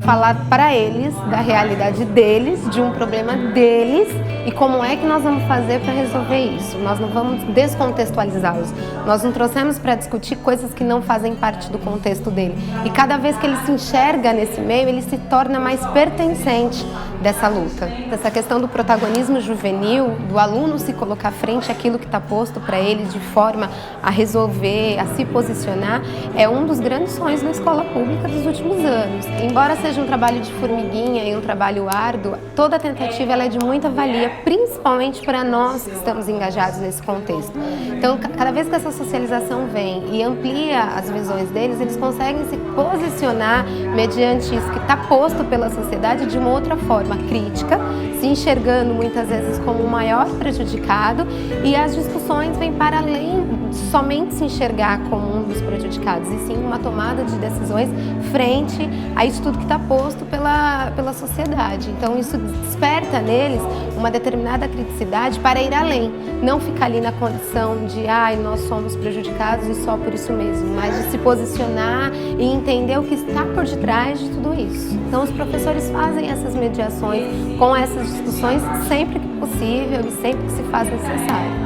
Falar para eles da realidade deles, de um problema deles e como é que nós vamos fazer para resolver isso. Nós não vamos descontextualizá-los. Nós não trouxemos para discutir coisas que não fazem parte do contexto dele. E cada vez que ele se enxerga nesse meio, ele se torna mais pertencente dessa luta. Essa questão do protagonismo juvenil, do aluno se colocar frente àquilo que está posto para ele de forma a resolver, a se posicionar, é um dos grandes sonhos da escola pública dos últimos anos. Embora seja um trabalho de formiguinha e um trabalho árduo, toda tentativa ela é de muita valia, principalmente para nós que estamos engajados nesse contexto. Então, cada vez que essa socialização vem e amplia as visões deles, eles conseguem se posicionar mediante isso que está posto pela sociedade de uma outra forma crítica, se enxergando muitas vezes como o maior prejudicado, e as discussões vêm para além de somente se enxergar como um dos prejudicados, e sim uma tomada de decisões frente a isso tudo que está posto pela sociedade. Então isso desperta neles uma determinada criticidade para ir além, não ficar ali na condição de nós somos prejudicados e só por isso mesmo, mas de se posicionar e entender o que está por detrás de tudo isso. Então os professores fazem essas mediações com essas discussões sempre que possível e sempre que se faz necessário.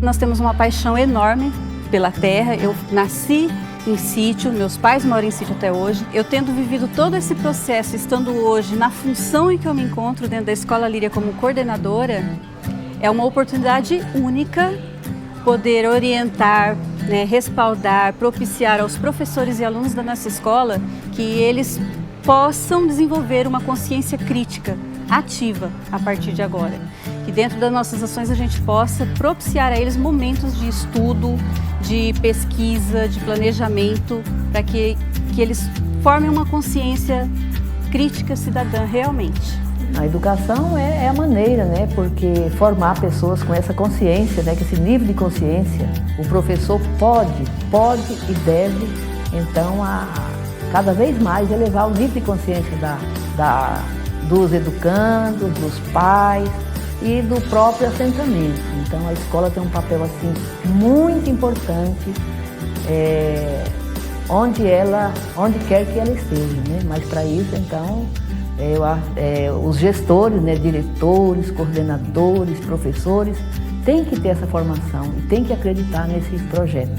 Nós temos uma paixão enorme pela terra. Eu nasci em sítio, meus pais moram em sítio até hoje. Eu tendo vivido todo esse processo, estando hoje na função em que eu me encontro dentro da Escola Líria como coordenadora, é uma oportunidade única poder orientar, né, respaldar, propiciar aos professores e alunos da nossa escola que eles possam desenvolver uma consciência crítica ativa a partir de agora. Que dentro das nossas ações a gente possa propiciar a eles momentos de estudo, de pesquisa, de planejamento, para que eles formem uma consciência crítica cidadã realmente. A educação é a maneira, né? Porque formar pessoas com essa consciência, né? Com esse nível de consciência, o professor pode e deve, então, cada vez mais elevar o nível de consciência dos educandos, dos pais e do próprio assentamento. Então a escola tem um papel assim muito importante onde quer que ela esteja, né? Mas para isso então os gestores, né, diretores, coordenadores, professores têm que ter essa formação e têm que acreditar nesse projeto.